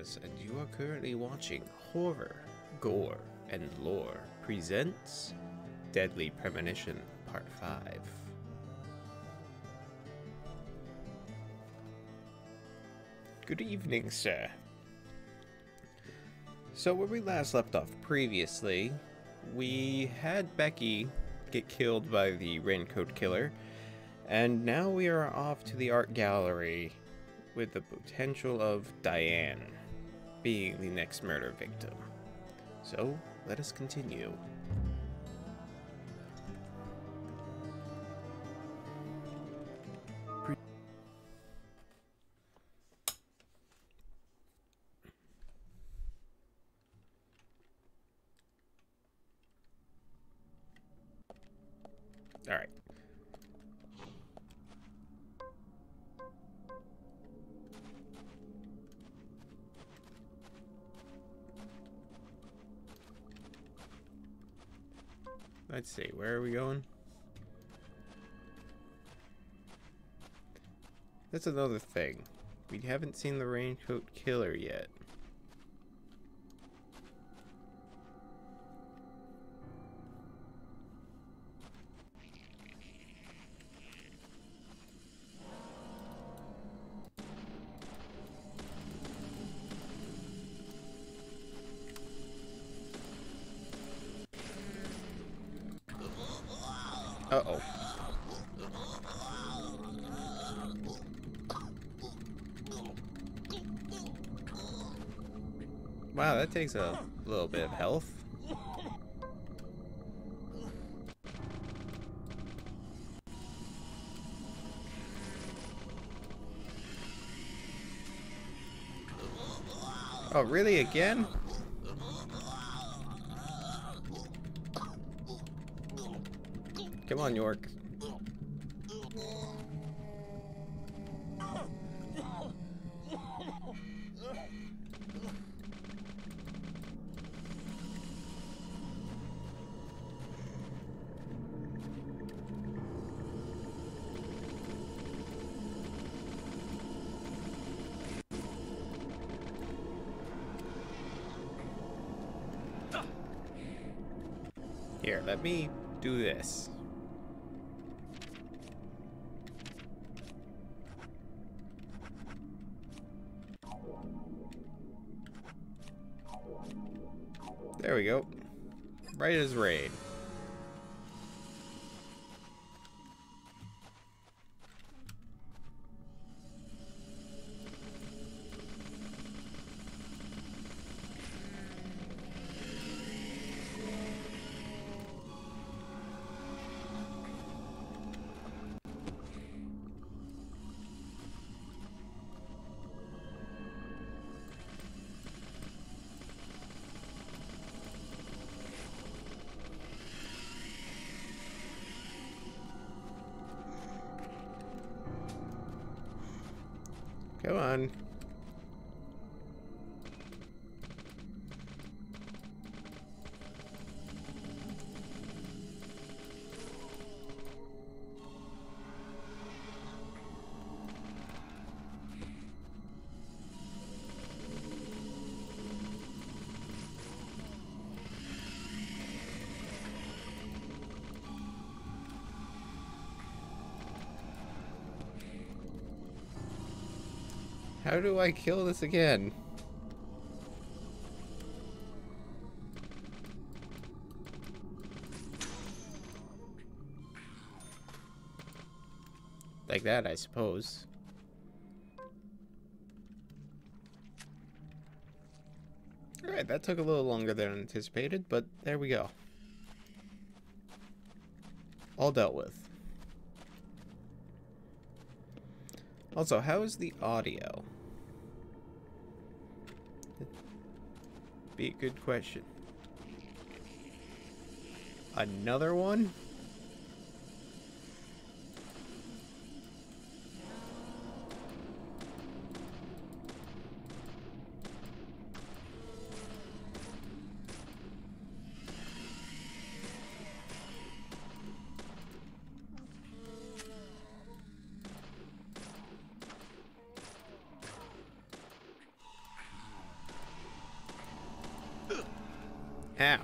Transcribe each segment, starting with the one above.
Diaz, and you are currently watching Horror, Gore, and Lore presents Deadly Premonition Part 5. Good evening, sir. So where we last left off previously, we had Becky get killed by the raincoat killer, and now we are off to the art gallery with the potential of Diane being the next murder victim. So, let us continue. Alright. Let's see, where are we going? That's another thing. We haven't seen the raincoat killer yet. Uh-oh. Wow, that takes a little bit of health. Oh, really? Again? Come on, York. Here, let me do this. There we go. Right as rain. Come on. How do I kill this again? Like that, I suppose. Alright, that took a little longer than anticipated, but there we go. All dealt with. Also, how is the audio? Be a good question. Another one? Ow.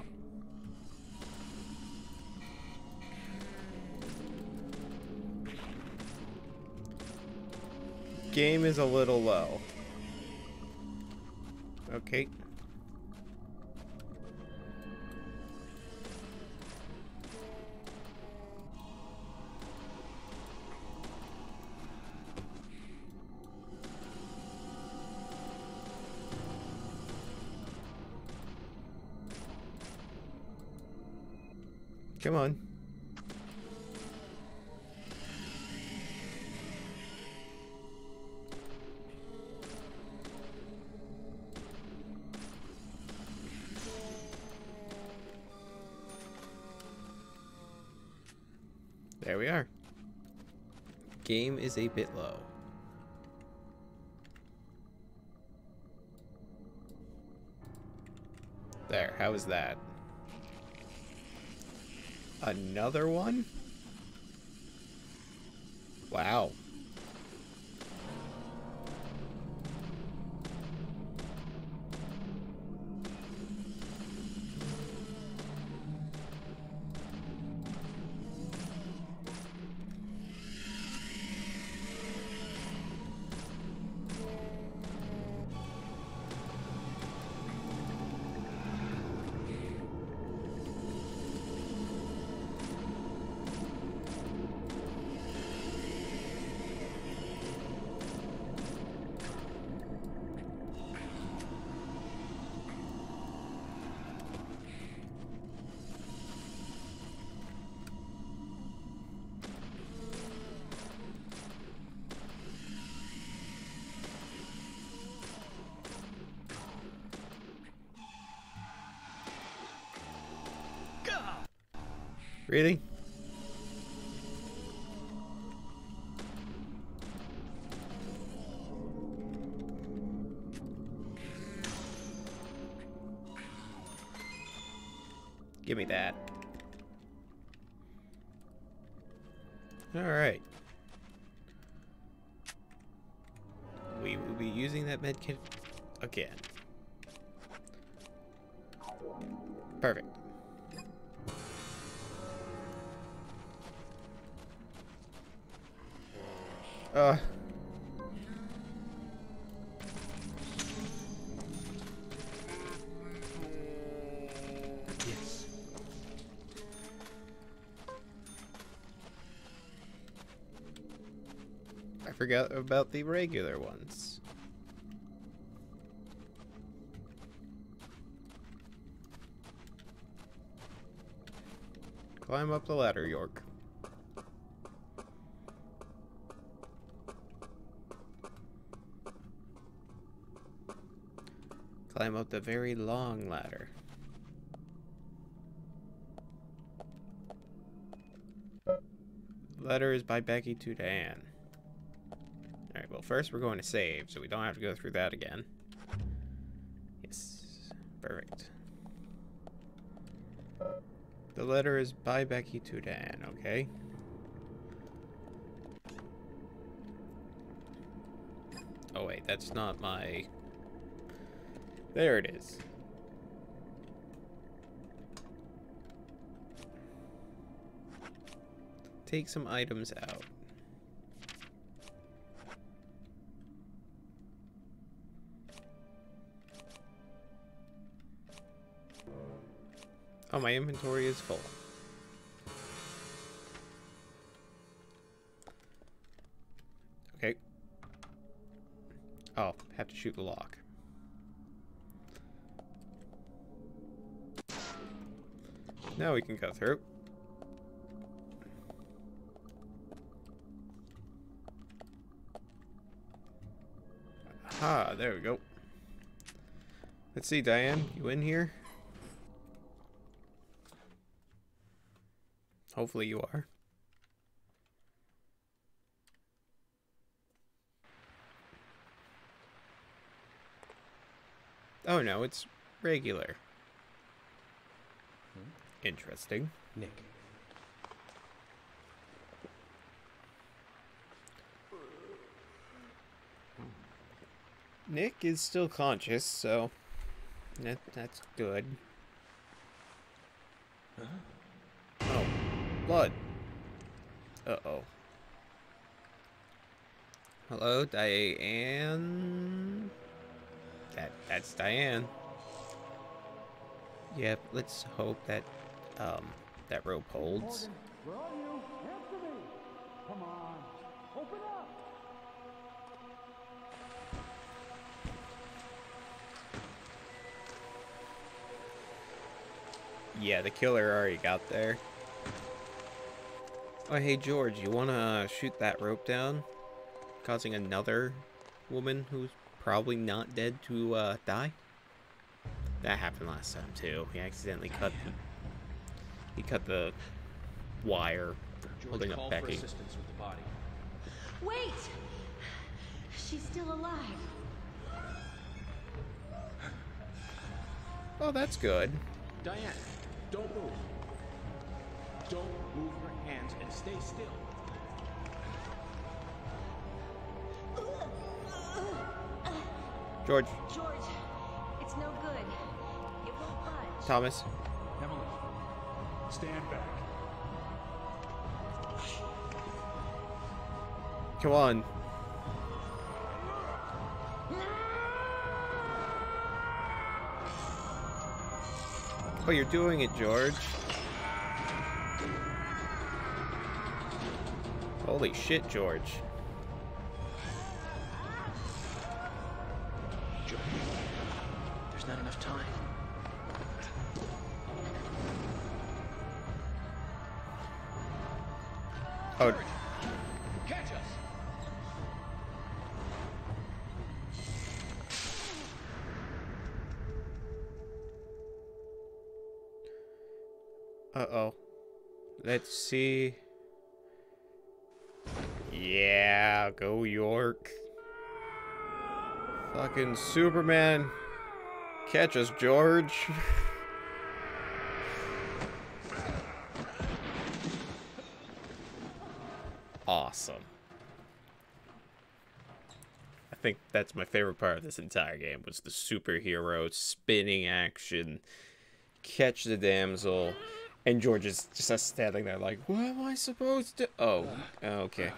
Game is a little low. Okay. Come on. There we are. Game is a bit low. There, how is that? Another one? Wow. Really? Give me that. Alright. We will be using that medkit again. Perfect. Yes. I forgot about the regular ones. Climb up the ladder, York. Climb up the very long ladder. Letter is by Becky to Diane. Alright, well first we're going to save, so we don't have to go through that again. Yes, perfect. The letter is by Becky to Diane, okay? Oh wait, that's not my... There it is. Take some items out. Oh, my inventory is full. Okay. Oh, have to shoot the lock. Now we can go through. Aha, there we go. Let's see, Diane, you in here? Hopefully you are. Oh no, it's regular. Interesting. Nick. Nick is still conscious, so that's good. Oh, blood. Uh-oh. Hello, Diane. That's Diane. Yep, let's hope that that rope holds. Where are you? Answer me! Come on, open up! Yeah, the killer already got there. Oh, hey George, you wanna shoot that rope down? Causing another woman who's probably not dead to die? That happened last time too. He accidentally cut the wire holding up Becky. For assistance with the body. Wait! She's still alive. Oh, that's good. Diane, don't move. Don't move your hands and stay still. George. George, it's no good. It won't budge. Thomas. Emily, stand back. Come on. Oh, you're doing it, George. Holy shit, George. George, there's not enough time. Oh. George, catch us! Uh-oh. Let's see. Yeah, go York. Fucking Superman. Catch us, George. Awesome. I think that's my favorite part of this entire game, was the superhero spinning action. Catch the damsel. And George is just standing there like, what am I supposed to... Oh, okay.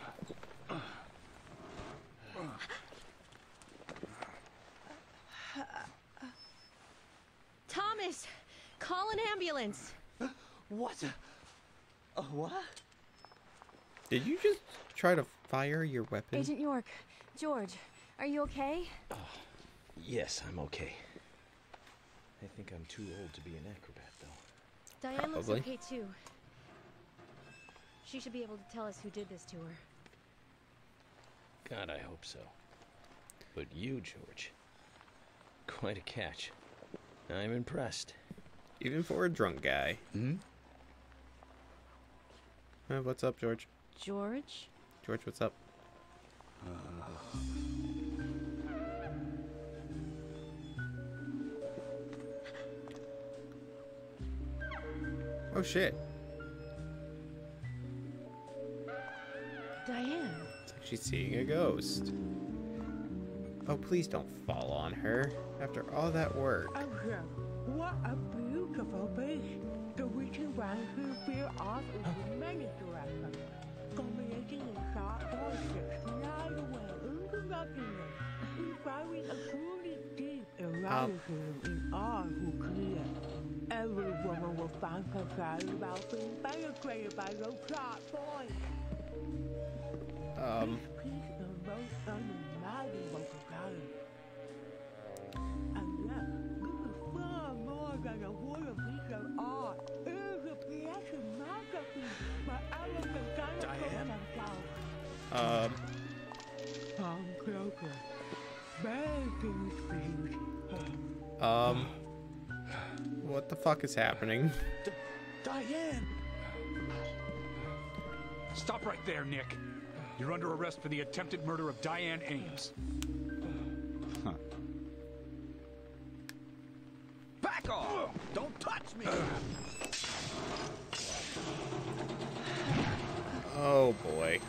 Thomas, call an ambulance. What? What? Did you just try to fire your weapon? Agent York, George, are you okay? Yes, I'm okay. I think I'm too old to be an acrobat, though. Diane looks Probably. okay too. She should be able to tell us who did this to her. God, I hope so. But you, George, quite a catch. I'm impressed. Even for a drunk guy. Hmm? What's up, George? George? George, what's up? Oh shit. Diane. It's like she's seeing a ghost. Oh, please don't fall on her. After all that work. Oh, what a beautiful beast. The witchy one who fell off is the many direction. Combination of sharp voices slide away into nothingness, inspiring a truly deep eroticism in all who clear. Every woman will find herself about being penetrated by those sharp voices. This piece is most unimaginable to color. And yet, this is far more than a piece of art. It is a piece of masterpiece by elegant Diane? Come closer. Begging please. What the fuck is happening? Diane! Stop right there, Nick. You're under arrest for the attempted murder of Diane Ames. Back off! Don't touch me! Oh boy.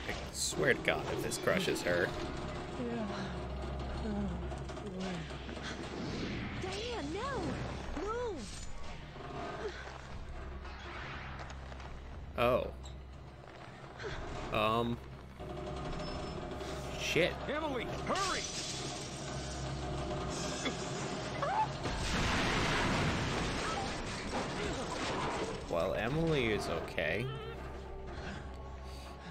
I swear to God if this crushes her. Diane, no! Oh. Shit. Emily, hurry! Well, Emily is okay.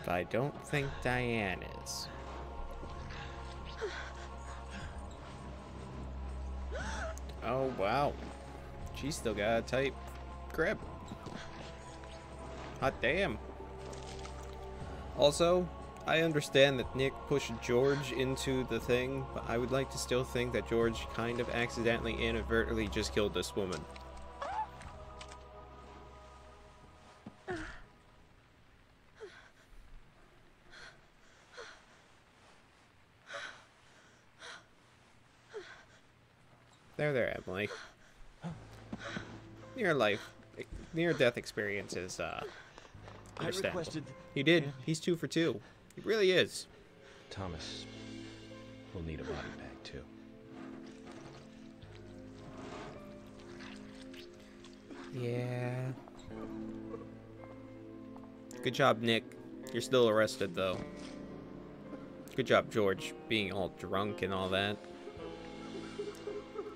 But I don't think Diane is. Oh, wow. She's still got a tight grip. Hot damn. Also, I understand that Nick pushed George into the thing, but I would like to still think that George kind of accidentally, inadvertently just killed this woman. There, Emily. Near-death experience is, understandable. He did. He's 2 for 2. He really is. Thomas will need a body bag, too. Yeah. Good job, Nick. You're still arrested, though. Good job, George, being all drunk and all that.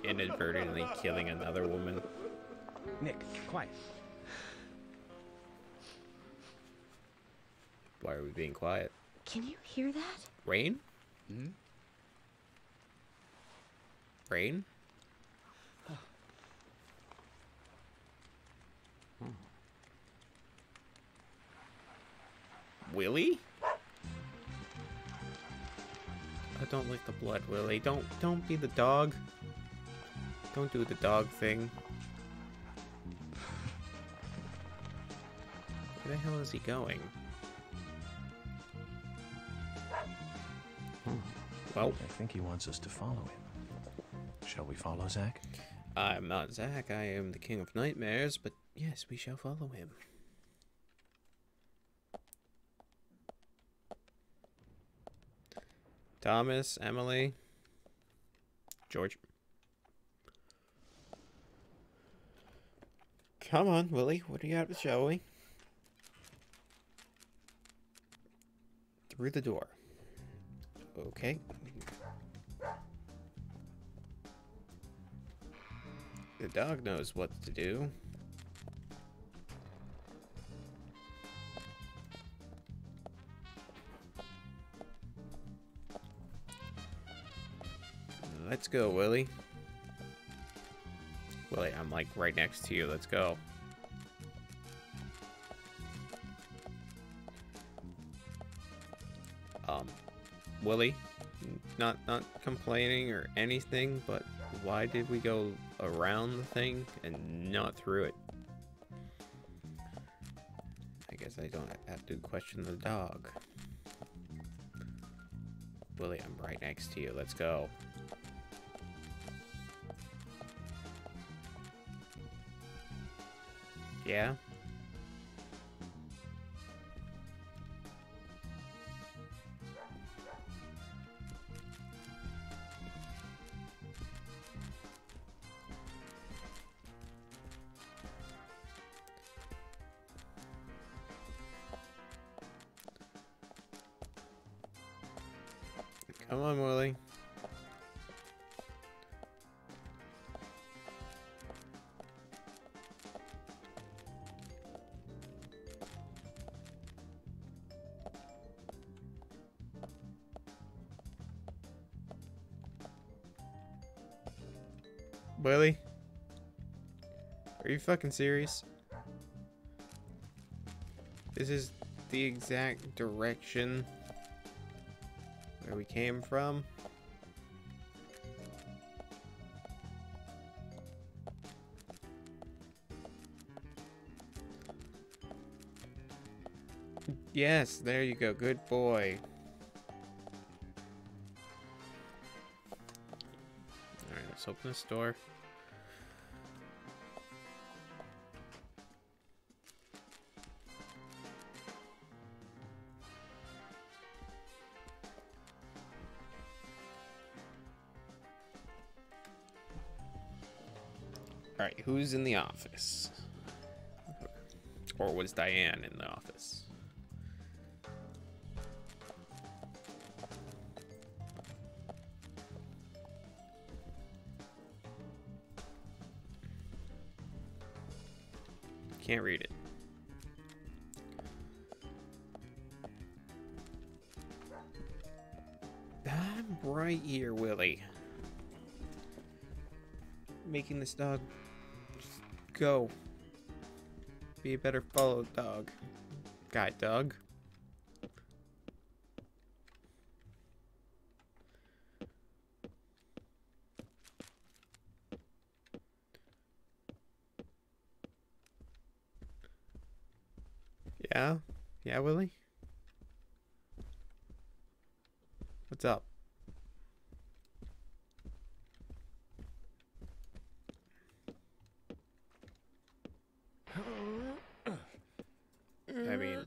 Inadvertently killing another woman. Nick, quiet. Why are we being quiet? Can you hear that? Rain? Hmm? Rain? Willie? Oh, don't lick the blood, Willie. Don't be the dog. Don't do the dog thing. Where the hell is he going? Well, I think he wants us to follow him. Shall we follow Zach? I'm not Zach. I am the King of Nightmares, but yes, we shall follow him. Thomas, Emily, George. Come on, Willie. What do you have to show me? Through the door. Okay. The dog knows what to do. Let's go, Willie. Willie, I'm like right next to you. Let's go. Willie, not complaining or anything, but why did we go around the thing and not through it? I guess I don't have to question the dog. Willie, I'm right next to you. Let's go. Yeah? Come on, Willie. Willie? Are you fucking serious? This is the exact direction where we came from. Yes, there you go. Good boy. Alright, let's open this door. Alright, who's in the office? Or was Diane in the office? Can't read it. I'm right here, Willie. Making this dog go. Be a better follow dog. Guide dog. Yeah? Yeah, Willie? What's up? I mean...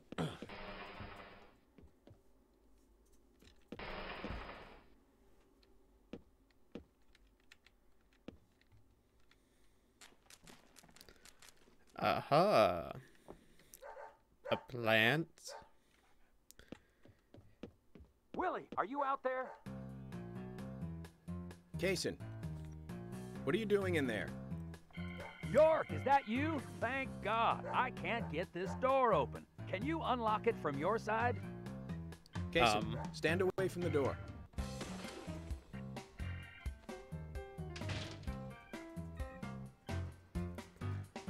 Aha! A plant? Willie, are you out there? Kaysen, what are you doing in there? York, is that you? Thank God. I can't get this door open. Can you unlock it from your side? Kaysen, stand away from the door.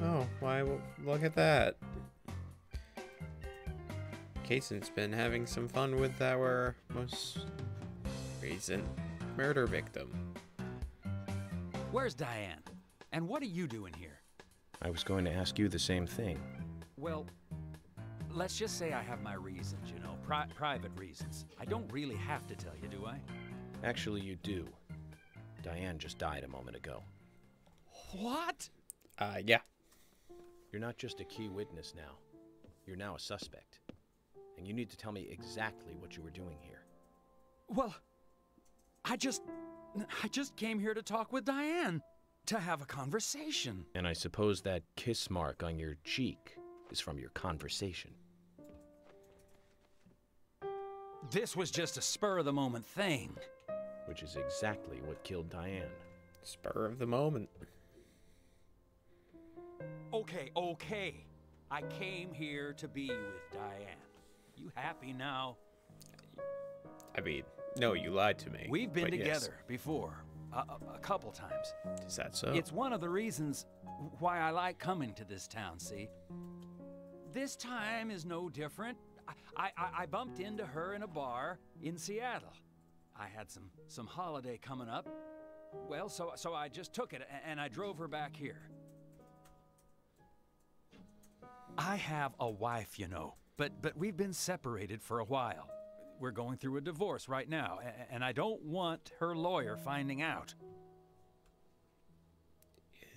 Oh, why? Look at that. Kaysen's been having some fun with our most recent murder victim. Where's Diane? And what are you doing here? I was going to ask you the same thing. Well, let's just say I have my reasons, you know, private reasons. I don't really have to tell you, do I? Actually, you do. Diane just died a moment ago. What? Yeah. You're not just a key witness now. You're now a suspect. And you need to tell me exactly what you were doing here. Well, I just came here to talk with Diane. To have a conversation. And I suppose that kiss mark on your cheek is from your conversation. This was just a spur-of-the-moment thing. Which is exactly what killed Diane. Spur of the moment. Okay. I came here to be with Diane. You happy now? I mean, no, you lied to me. We've been together yes. before. A couple times. Is that so? It's one of the reasons why I like coming to this town, see? This time is no different. I bumped into her in a bar in Seattle. I had some holiday coming up. Well, so I just took it and I drove her back here. I have a wife, you know, but we've been separated for a while. We're going through a divorce right now, and I don't want her lawyer finding out.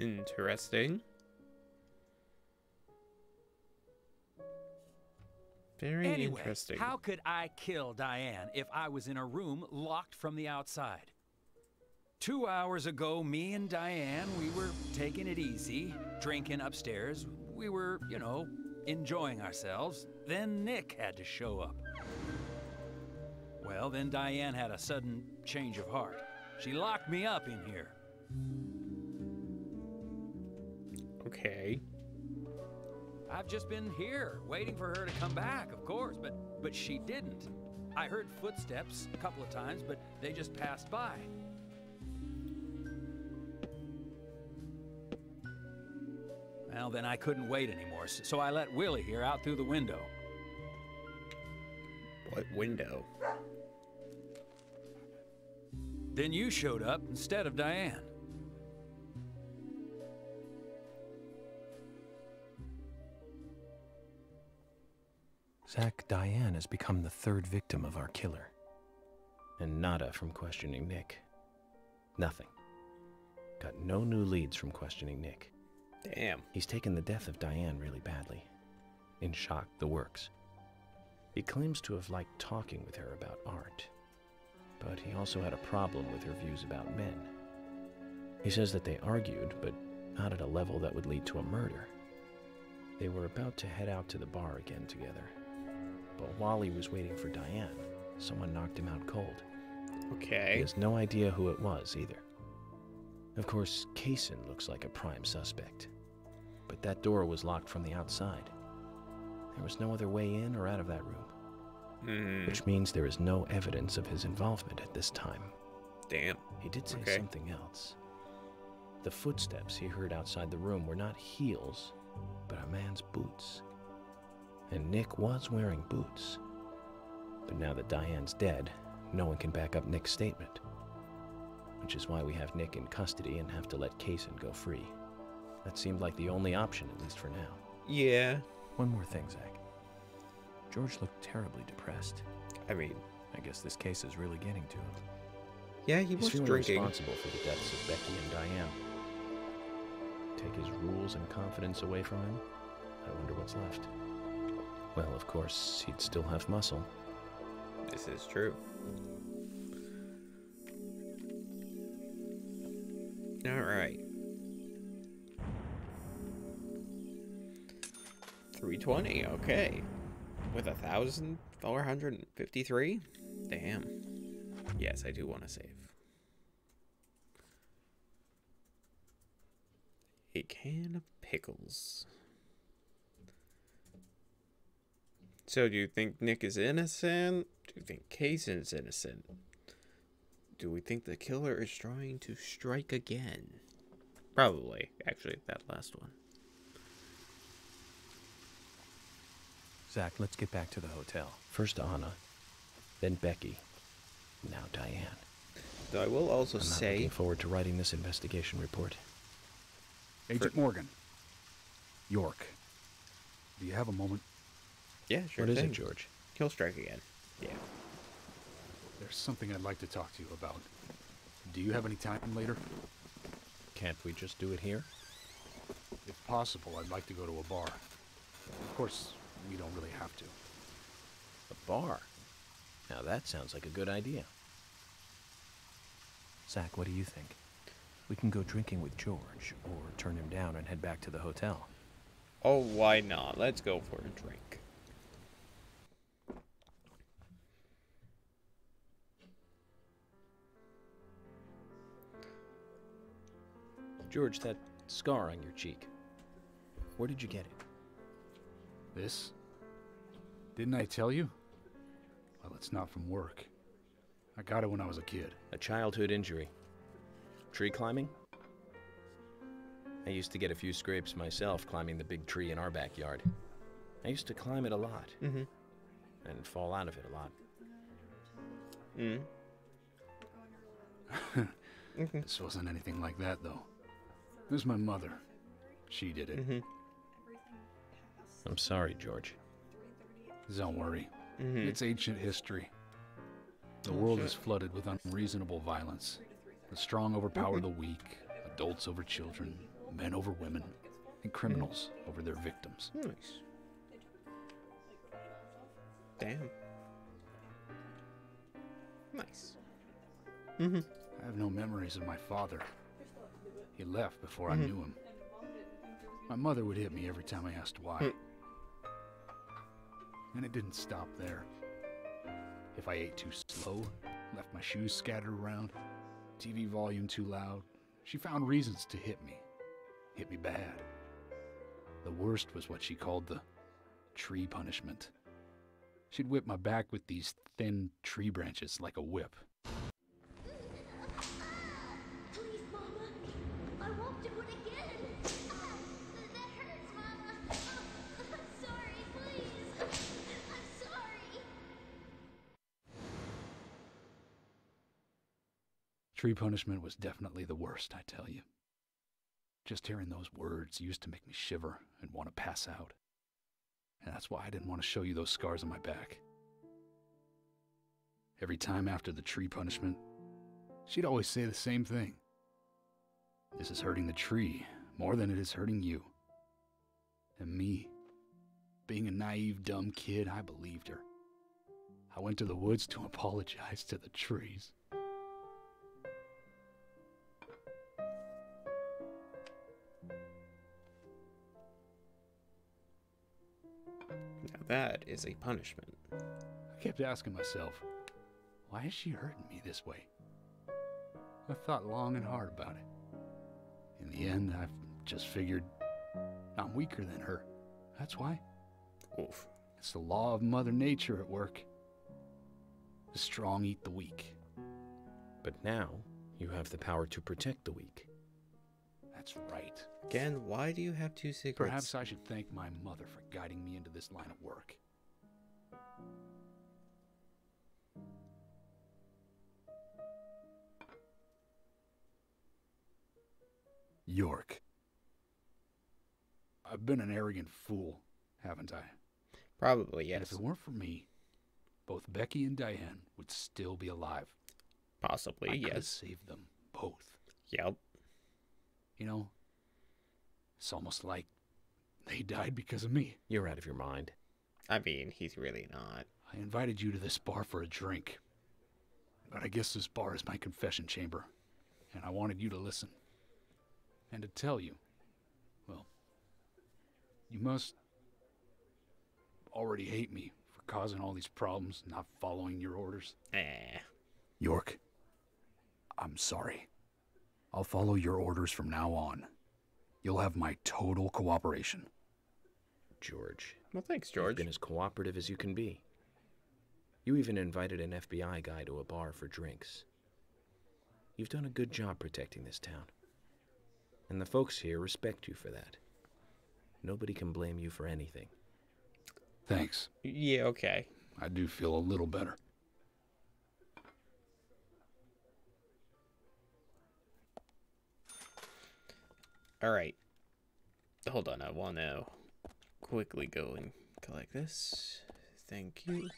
Interesting. Very interesting. How could I kill Diane if I was in a room locked from the outside? 2 hours ago, me and Diane, we were taking it easy, drinking upstairs. We were, you know, enjoying ourselves. Then Nick had to show up. Well, then Diane had a sudden change of heart. She locked me up in here. Okay. I've just been here, waiting for her to come back, of course, but she didn't. I heard footsteps a couple of times, but they just passed by. Well, then I couldn't wait anymore, so I let Willie here out through the window. What window? Then you showed up instead of Diane. Zach, Diane has become the third victim of our killer. And nada from questioning Nick. Nothing. Got no new leads from questioning Nick. Damn. He's taken the death of Diane really badly. In shock, the works. He claims to have liked talking with her about art. But he also had a problem with her views about men. He says that they argued, but not at a level that would lead to a murder. They were about to head out to the bar again together. But while he was waiting for Diane, someone knocked him out cold. Okay. He has no idea who it was either. Of course, Kaysen looks like a prime suspect. But that door was locked from the outside. There was no other way in or out of that room. Which means there is no evidence of his involvement at this time. Damn. He did say something else. The footsteps he heard outside the room were not heels, but a man's boots. And Nick was wearing boots. But now that Diane's dead, no one can back up Nick's statement. Which is why we have Nick in custody and have to let Kaysen go free. That seemed like the only option, at least for now. Yeah. One more thing, Zach. George looked terribly depressed. I mean, I guess this case is really getting to him. yeah, he was He's feeling drinking. responsible for the deaths of Becky and Diane. Take his rules and confidence away from him? I wonder what's left. Well, of course, he'd still have muscle. This is true. All right. 320, okay. With 1,453? Damn. Yes, I do want to save. A can of pickles. So do you think Nick is innocent? Do you think Kaysen's innocent? Do we think the killer is trying to strike again? Probably, actually, that last one. Zach, let's get back to the hotel. First Anna, then Becky, now Diane. Though I will also I'm not say... looking forward to writing this investigation report. Agent Morgan. York. Do you have a moment? Yeah, sure What is thing. it, George? He'll strike again. Yeah. There's something I'd like to talk to you about. Do you have any time later? Can't we just do it here? If possible, I'd like to go to a bar. Of course, we don't really have to. A bar? Now that sounds like a good idea. Zach, what do you think? We can go drinking with George, or turn him down and head back to the hotel. Oh, why not? Let's go for a drink. George, that scar on your cheek. Where did you get it? This? Didn't I tell you? Well, it's not from work. I got it when I was a kid. A childhood injury. Tree climbing? I used to get a few scrapes myself climbing the big tree in our backyard. I used to climb it a lot. Mm-hmm. And fall out of it a lot. This wasn't anything like that, though. It was my mother. She did it. I'm sorry, George. Don't worry. It's ancient history. The world is flooded with unreasonable violence. The strong overpower the weak, adults over children, men over women, and criminals over their victims. Nice. Damn. Nice. I have no memories of my father. He left before I knew him. My mother would hit me every time I asked why. And it didn't stop there. If I ate too slow, left my shoes scattered around, TV volume too loud, she found reasons to hit me. Hit me bad. The worst was what she called the tree punishment. She'd whip my back with these thin tree branches like a whip. Please, Mama. I won't do it again. That hurts, Mama. I'm sorry, please. I'm sorry. Tree punishment was definitely the worst, I tell you. Just hearing those words used to make me shiver and want to pass out. And that's why I didn't want to show you those scars on my back. Every time after the tree punishment, she'd always say the same thing. This is hurting the tree more than it is hurting you. And me, being a naive, dumb kid, I believed her. I went to the woods to apologize to the trees. That is a punishment. I kept asking myself, why is she hurting me this way? I thought long and hard about it. In the end, I've just figured I'm weaker than her. That's why. Oof. It's the law of Mother Nature at work. The strong eat the weak. But now, you have the power to protect the weak. That's right. Again, why do you have two secrets? Perhaps I should thank my mother for guiding me into this line of work. York. I've been an arrogant fool, haven't I? Probably, And yes. if it weren't for me, both Becky and Diane would still be alive. Possibly, I could have yes. saved them both. Yep. You know, it's almost like they died because of me. You're out of your mind. I mean, he's really not. I invited you to this bar for a drink. But I guess this bar is my confession chamber. And I wanted you to listen. And to tell you, well, you must already hate me for causing all these problems, not following your orders. York, I'm sorry. I'll follow your orders from now on. You'll have my total cooperation. George. Well, thanks, You've George. been as cooperative as you can be. You even invited an FBI guy to a bar for drinks. You've done a good job protecting this town. And the folks here respect you for that. Nobody can blame you for anything. Thanks. Yeah, okay. I do feel a little better. Alright. Hold on, I want to quickly go and collect this. Thank you.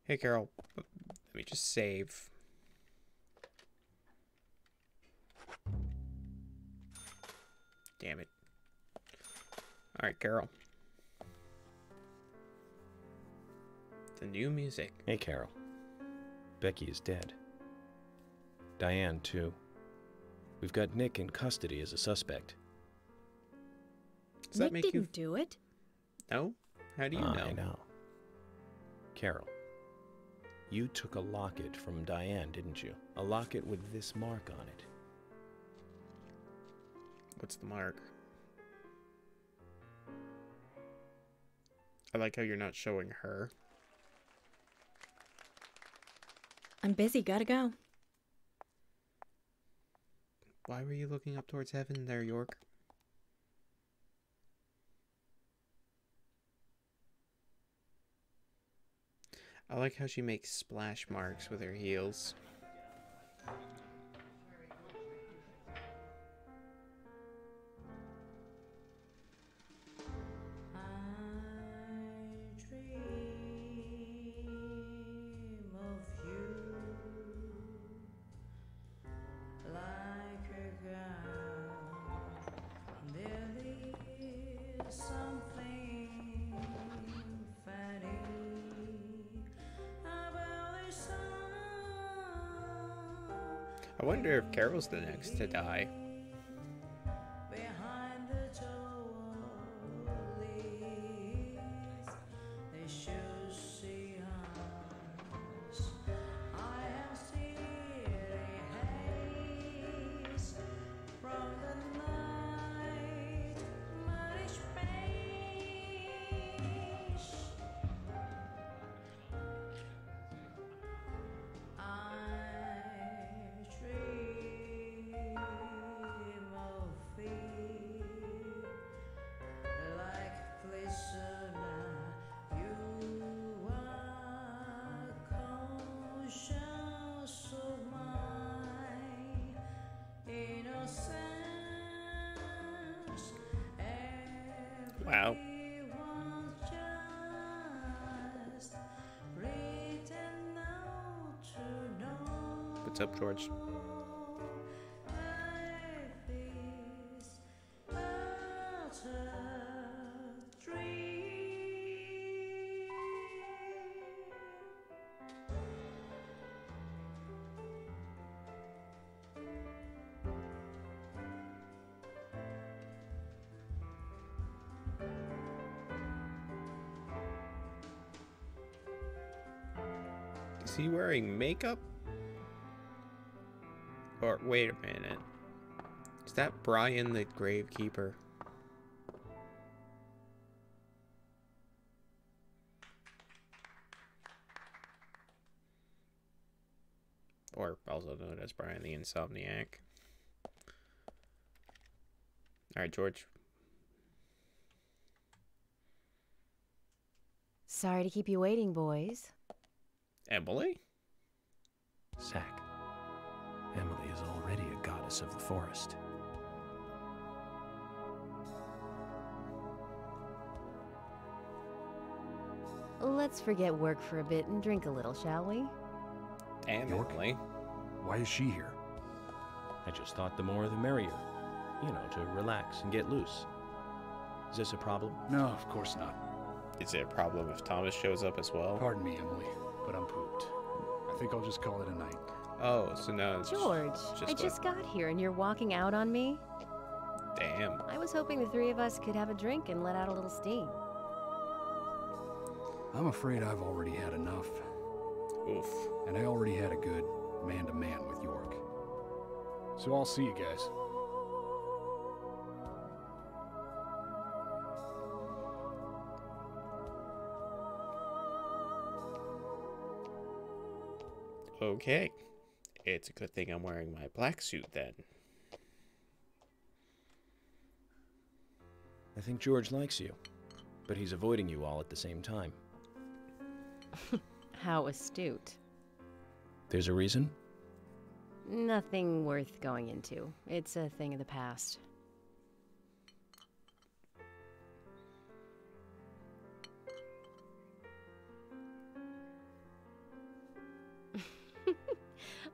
Hey, Carol. Let me just save. Damn it. Alright, Carol. The new music. Hey, Carol. Becky is dead. Diane, too. We've got Nick in custody as a suspect. Does that Nick make you... didn't do it. No? How do you know? I know. Carol, you took a locket from Diane, didn't you? A locket with this mark on it. What's the mark? I like how you're not showing her. I'm busy, gotta go. Why were you looking up towards heaven there, York? I like how she makes splash marks with her heels. I wonder if Carol's the next to die. Wow. What's up, George? he wearing makeup? Or, wait a minute. Is that Brian the Gravekeeper? Or also known as Brian the Insomniac. Alright, George. Sorry to keep you waiting, boys. Emily? Zack, Emily is already a goddess of the forest. Let's forget work for a bit and drink a little, shall we? Damn, York? Emily. Why is she here? I just thought the more the merrier. You know, to relax and get loose. Is this a problem? No, of course not. Is it a problem if Thomas shows up as well? Pardon me, Emily, but I'm pooped. I think I'll just call it a night. Oh, so now it's George, I just got here and you're walking out on me? Damn. I was hoping the three of us could have a drink and let out a little steam. I'm afraid I've already had enough. Oof. And I already had a good man-to-man with York. So I'll see you guys. Okay. It's a good thing I'm wearing my black suit then. I think George likes you, but he's avoiding you all at the same time. How astute. There's a reason? Nothing worth going into. It's a thing of the past.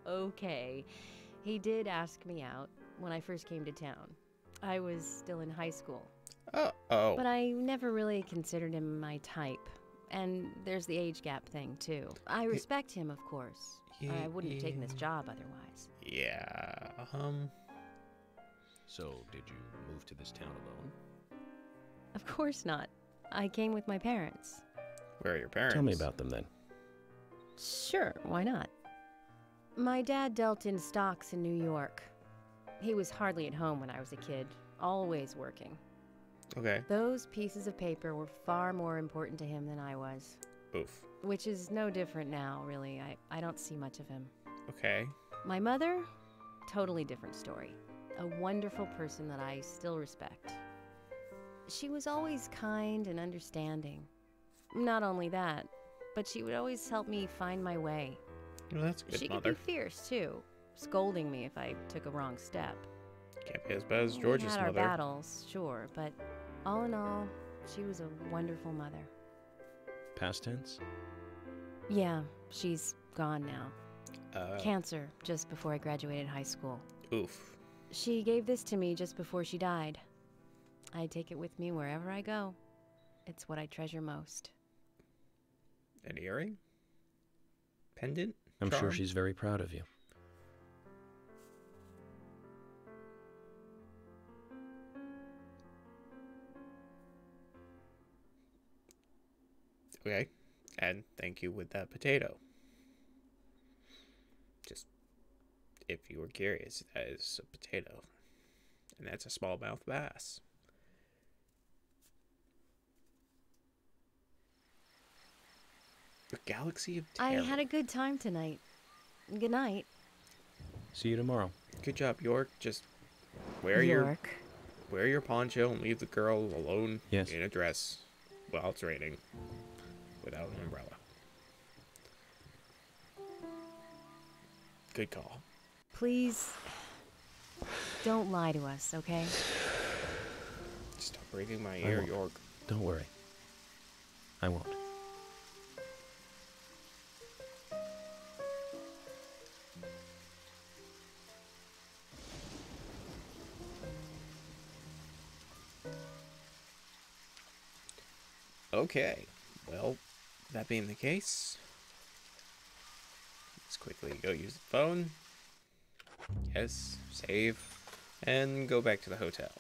Okay. He did ask me out when I first came to town. I was still in high school. Oh. But I never really considered him my type. And there's the age gap thing, too. I respect him, of course. I wouldn't have taken this job otherwise. Yeah, So, did you move to this town alone? Of course not. I came with my parents. Where are your parents? Tell me about them then. Sure, why not? My dad dealt in stocks in New York. He was hardly at home when I was a kid, always working. Okay. Those pieces of paper were far more important to him than I was. Oof. Which is no different now, really. I don't see much of him. Okay. My mother? Totally different story. A wonderful person that I still respect. She was always kind and understanding. Not only that, but she would always help me find my way. Well, that's a good She mother. could be fierce, too, scolding me if I took a wrong step. Can't be as bad as George's We had mother. our battles, sure, but all in all, she was a wonderful mother. Past tense? Yeah, she's gone now. Uh, Cancer, just before I graduated high school. Oof. She gave this to me just before she died. I take it with me wherever I go. It's what I treasure most. An earring? Pendant? I'm sure Charm? she's very proud of you. Okay. And thank you with that potato. Just, if you were curious, that is a potato. And that's a smallmouth bass. A galaxy of terror. I had a good time tonight. Good night. See you tomorrow. Good job, York. Just wear your poncho and leave the girl alone Yes. in a dress while it's raining without an umbrella. Good call. Please, don't lie to us, okay? Stop breathing my I ear, won't. York. Don't worry. I won't. Okay. Well, that being the case, let's quickly go use the phone. Yes, save, and go back to the hotel.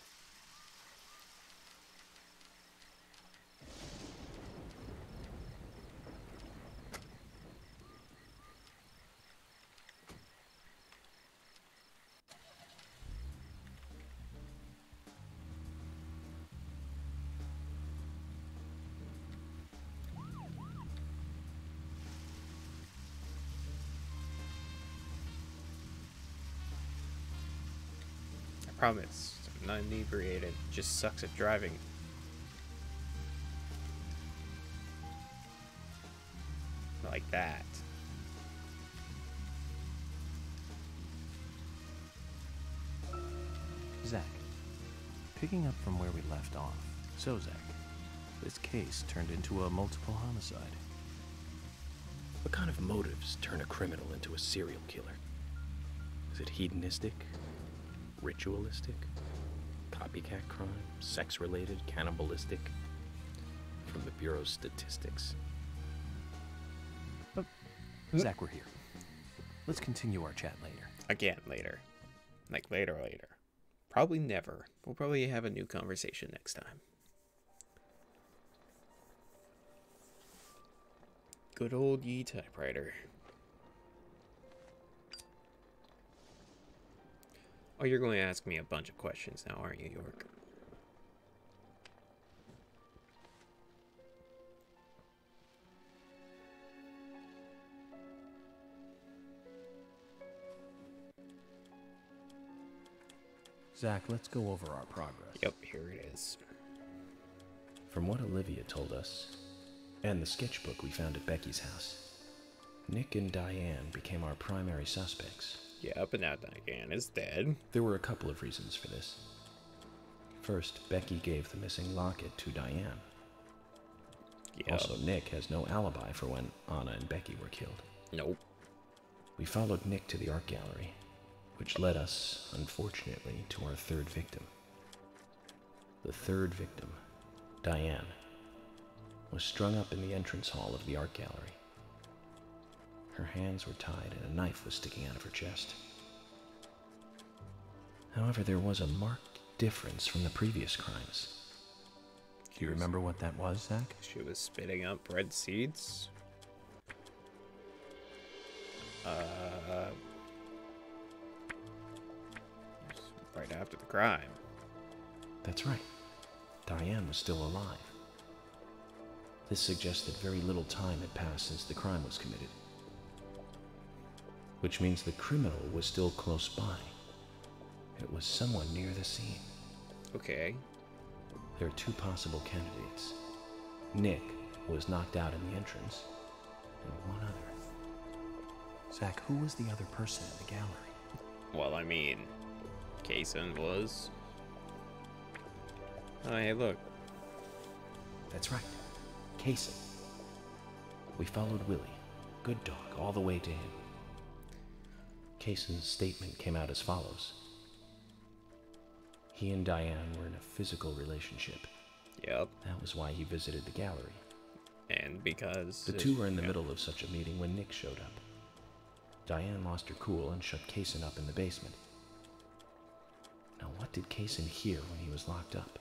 Promise, I'm not inebriated. Just sucks at driving. Like that. Zach, picking up from where we left off. So, Zach, this case turned into a multiple homicide. What kind of motives turn a criminal into a serial killer? Is it hedonistic? Ritualistic? Copycat crime? Sex-related? Cannibalistic? From the Bureau's statistics. But, Zach, we're here. Let's continue our chat later. Again, later. Like later. Probably never. We'll probably have a new conversation next time. Good old Yi typewriter. Oh, you're going to ask me a bunch of questions now, aren't you, York? Zach, let's go over our progress. Yep, here it is. From what Olivia told us, and the sketchbook we found at Becky's house, Nick and Diane became our primary suspects. Yep, and now Diane is dead. There were a couple of reasons for this. First, Becky gave the missing locket to Diane. Yep. Also, Nick has no alibi for when Anna and Becky were killed. Nope. We followed Nick to the art gallery, which led us, unfortunately, to our third victim. The third victim, Diane, was strung up in the entrance hall of the art gallery. Her hands were tied and a knife was sticking out of her chest. However, there was a marked difference from the previous crimes. Do you remember what that was, Zach? She was spitting up red seeds. Right after the crime. That's right. Diane was still alive. This suggested very little time had passed since the crime was committed. Which means the criminal was still close by. It was someone near the scene. Okay. There are two possible candidates. Nick was knocked out in the entrance, and one other. Zach, who was the other person in the gallery? Well, I mean, Kaysen was. Oh, hey, look. That's right. Kaysen. We followed Willie, good dog, all the way to him. Kaysen's statement came out as follows. He and Diane were in a physical relationship. Yep. That was why he visited the gallery. And because... The two were in the middle of such a meeting when Nick showed up. Diane lost her cool and shut Kaysen up in the basement. Now, what did Kaysen hear when he was locked up?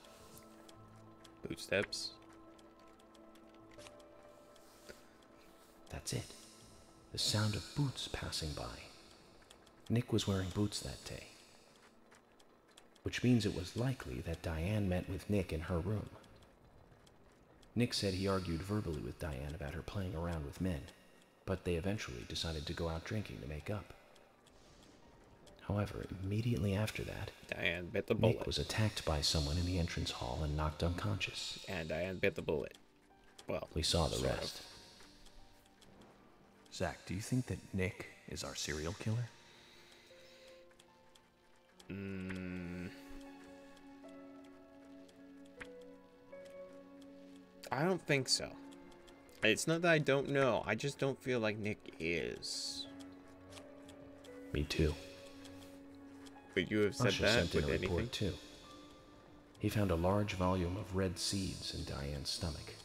Footsteps. That's it. The sound of boots passing by. Nick was wearing boots that day. Which means it was likely that Diane met with Nick in her room. Nick said he argued verbally with Diane about her playing around with men, but they eventually decided to go out drinking to make up. However, immediately after that, Diane bit the bullet. Nick was attacked by someone in the entrance hall and knocked unconscious. And Diane bit the bullet. Well, we saw the rest. Zach, do you think that Nick is our serial killer? I don't think so. It's not that I don't know. I just don't feel like Nick is. Me too. But you have said Usher that sent in with a anything? report too. He found a large volume of red seeds in Diane's stomach.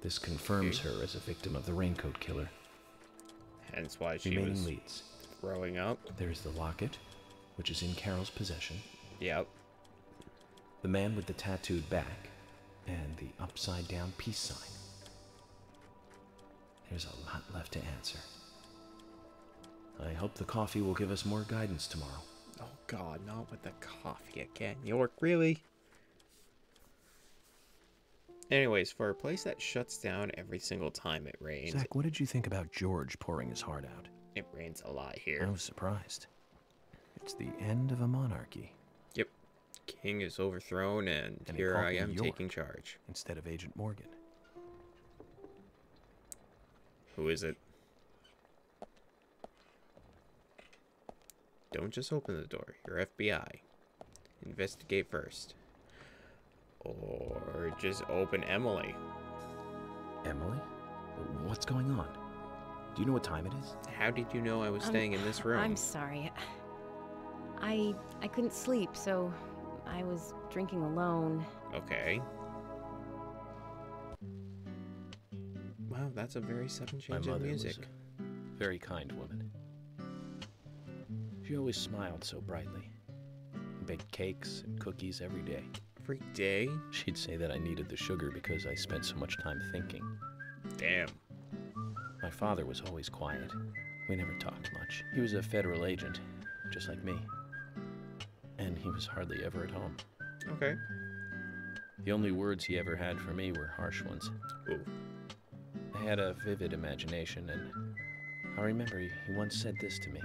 This confirms her as a victim of the raincoat killer. Hence why she Remaining was leads. throwing up. There's the locket, which is in Carol's possession. Yep. The man with the tattooed back, and the upside-down peace sign. There's a lot left to answer. I hope the coffee will give us more guidance tomorrow. Oh God, not with the coffee again. York, really? Anyways, for a place that shuts down every single time it rains... Zach, what did you think about George pouring his heart out? It rains a lot here. I was surprised. It's the end of a monarchy. Yep. King is overthrown, and he here called I me am York taking charge. instead of Agent Morgan. Who is it? Don't just open the door. You're FBI. Investigate first. Or just open Emily. Emily? What's going on? Do you know what time it is? How did you know I was staying in this room? I'm sorry. I couldn't sleep, so I was drinking alone. Okay. Wow, that's a very sudden My change in mother music. was a very kind woman. She always smiled so brightly. Baked cakes and cookies every day. Every day? She'd say that I needed the sugar because I spent so much time thinking. Damn. My father was always quiet. We never talked much. He was a federal agent, just like me. And he was hardly ever at home. Okay. The only words he ever had for me were harsh ones. Ooh. I had a vivid imagination, and I remember he once said this to me.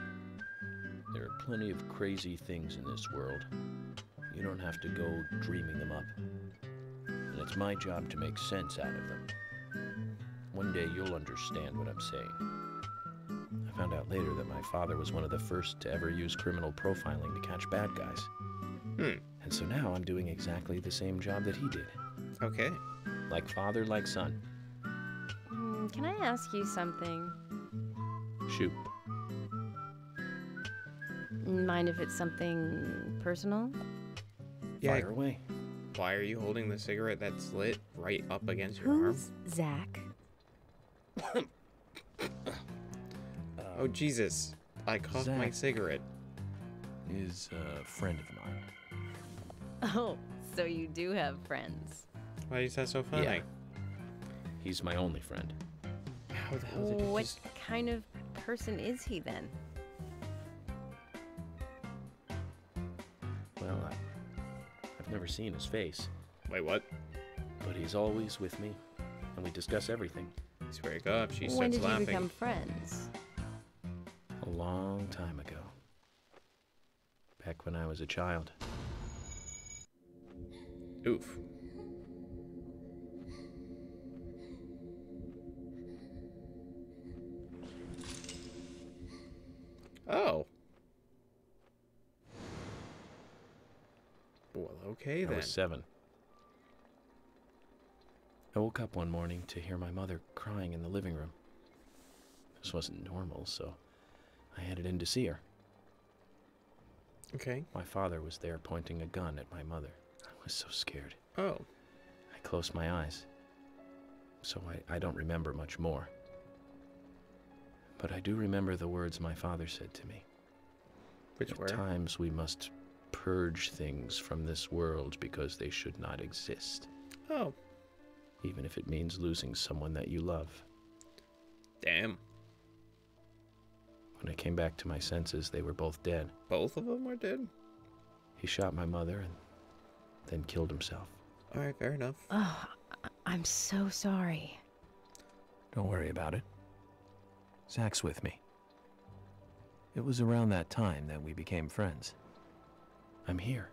There are plenty of crazy things in this world. You don't have to go dreaming them up. And it's my job to make sense out of them. One day you'll understand what I'm saying. I found out later that my father was one of the first to ever use criminal profiling to catch bad guys. And so now I'm doing exactly the same job that he did. Okay. Like father, like son. Can I ask you something? Shoot. Mind if it's something personal? Yeah. Fire away. Why are you holding the cigarette that's lit right up against your arm? Who's Zach? Oh, Jesus. I coughed my Zach. cigarette. Is a friend of mine. Oh, so you do have friends. Why is that so funny? Yeah. He's my only friend. How the hell did you What just... kind of person is he then? Well, I've never seen his face, Wait, what? but he's always with me, and we discuss everything. He's wake up. She When starts did laughing. you become friends? A long time ago. Back when I was a child. Oof. Oh. Well, okay I then. was 7. I woke up one morning to hear my mother crying in the living room. This wasn't normal, so I headed in to see her. Okay. My father was there pointing a gun at my mother. I was so scared. Oh. I closed my eyes, so I don't remember much more. But I do remember the words my father said to me. Which were? At times we must purge things from this world because they should not exist. Oh. Even if it means losing someone that you love. Damn. When I came back to my senses, they were both dead. Both of them are dead? He shot my mother and then killed himself. Alright, fair enough. Oh, I'm so sorry. Don't worry about it. Zach's with me. It was around that time that we became friends. I'm here.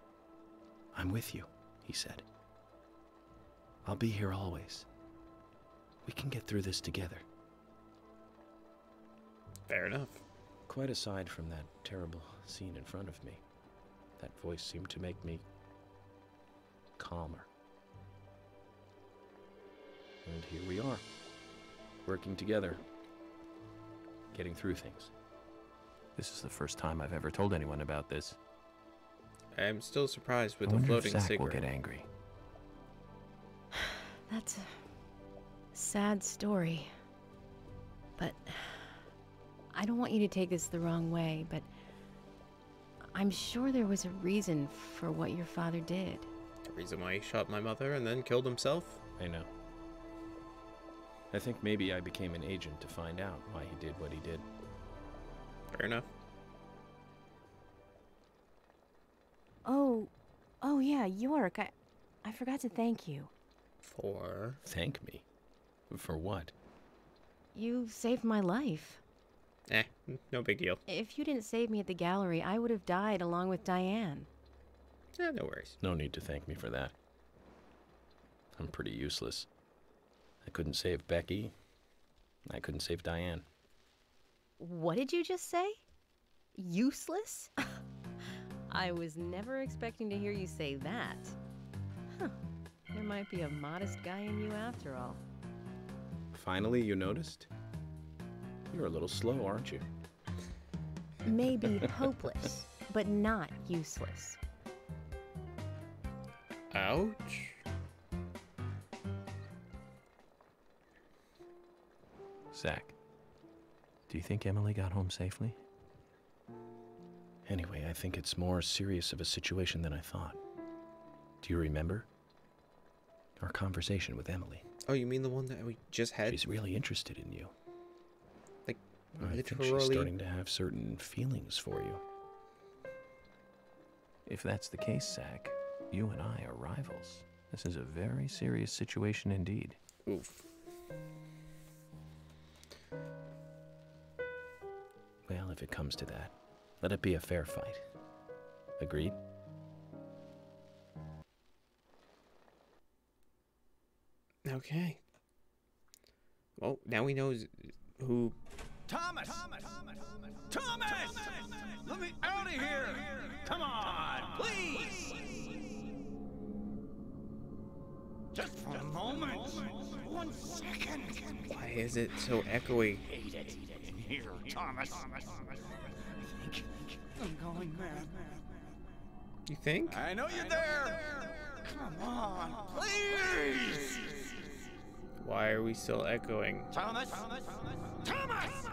I'm with you, he said. I'll be here always. We can get through this together. Fair enough. Quite aside from that terrible scene in front of me, that voice seemed to make me calmer. And here we are, working together, getting through things. This is the first time I've ever told anyone about this. I'm still surprised with I the wonder floating if Zach cigarette. will get angry. That's a sad story. But I don't want you to take this the wrong way, but I'm sure there was a reason for what your father did. The reason why he shot my mother and then killed himself? I know. I think maybe I became an agent to find out why he did what he did. Fair enough. Oh yeah, York, I forgot to thank you. For? Thank me? For what? You saved my life. No big deal. If you didn't save me at the gallery, I would have died along with Diane. No worries. No need to thank me for that. I'm pretty useless. I couldn't save Becky. I couldn't save Diane. What did you just say? Useless? I was never expecting to hear you say that. Huh. There might be a modest guy in you after all. Finally, you noticed? You're a little slow, aren't you? Maybe hopeless, but not useless. Ouch. Zach, do you think Emily got home safely? Anyway, I think it's more serious of a situation than I thought. Do you remember? Our conversation with Emily. Oh, you mean the one that we just had? She's really interested in you. Like, I think literally? she's starting to have certain feelings for you. If that's the case, Zach, you and I are rivals. This is a very serious situation indeed. Oof. Well, if it comes to that, let it be a fair fight. Agreed? Okay. Well, now we know who... Thomas! Thomas! Let me out of here! Come on, please! Just for a moment. 1 second. Why is it so echoey? Hate it. Here, Thomas. I think I'm going mad. You think? I know you're there. Come on, please! Why are we still echoing? Thomas! Thomas! Thomas!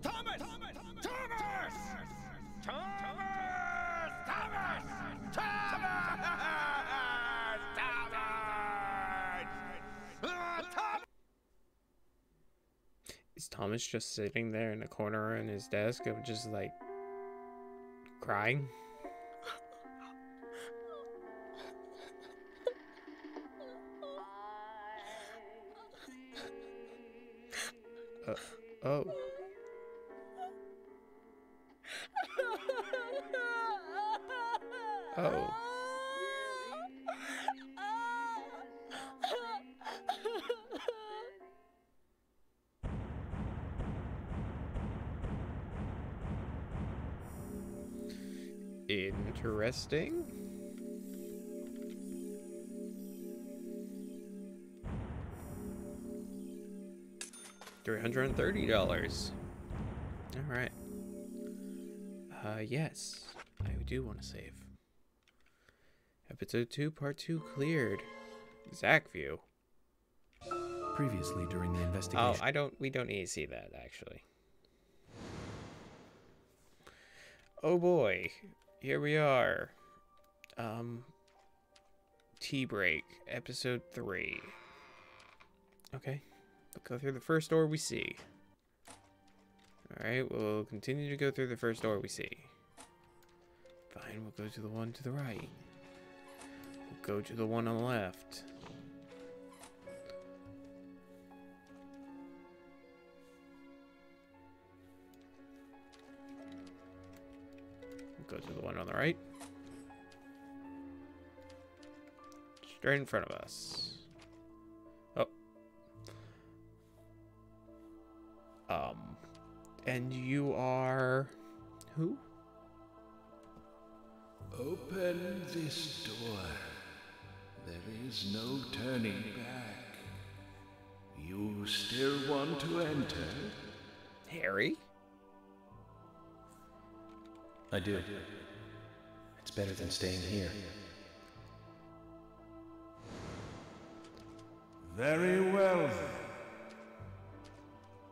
Thomas! Is Thomas just sitting there in the corner in his desk of just like crying? Oh. Oh. Interesting. $330. All right. Yes, I do want to save. Episode 2, Part 2 cleared. Zach view. Previously during the investigation. Oh, we don't need to see that, actually. Oh boy. Here we are. Tea break, episode 3. Okay. We'll go through the first door we see. Alright, we'll continue to go through the first door we see. Fine, we'll go to the one to the right. We'll go to the one on the left. We'll go to the one on the right. Straight in front of us. Oh. And you are... who? Open this door. There is no turning back. You still want to enter? Harry? I do. It's better than staying here. Very well then.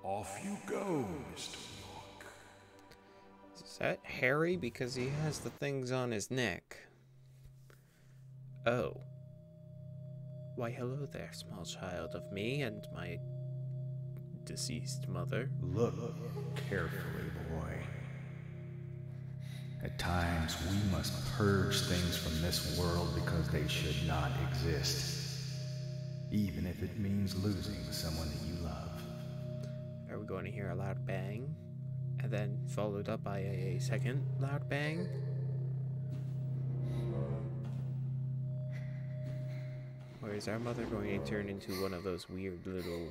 Off you go, Mr. York. Is that Harry? Because he has the things on his neck. Oh. Why, hello there, small child of me and my deceased mother. Look carefully, boy. At times, we must purge things from this world because they should not exist. Even if it means losing someone that you love. going to hear a loud bang, and then followed up by a second loud bang. Or is our mother going to turn into one of those weird little...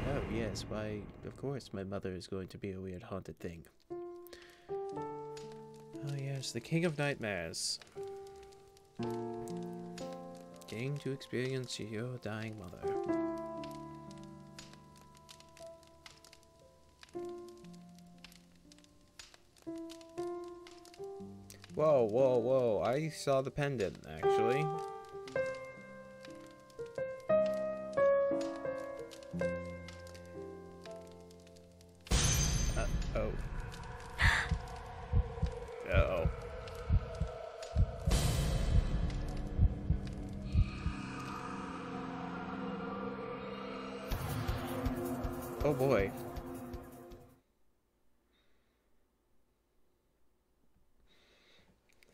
Oh yes, why, of course my mother is going to be a weird haunted thing. Oh yes, the King of Nightmares. Getting to experience your dying mother. Whoa, whoa, whoa, I saw the pendant, actually. Uh-oh. Uh-oh. Oh boy.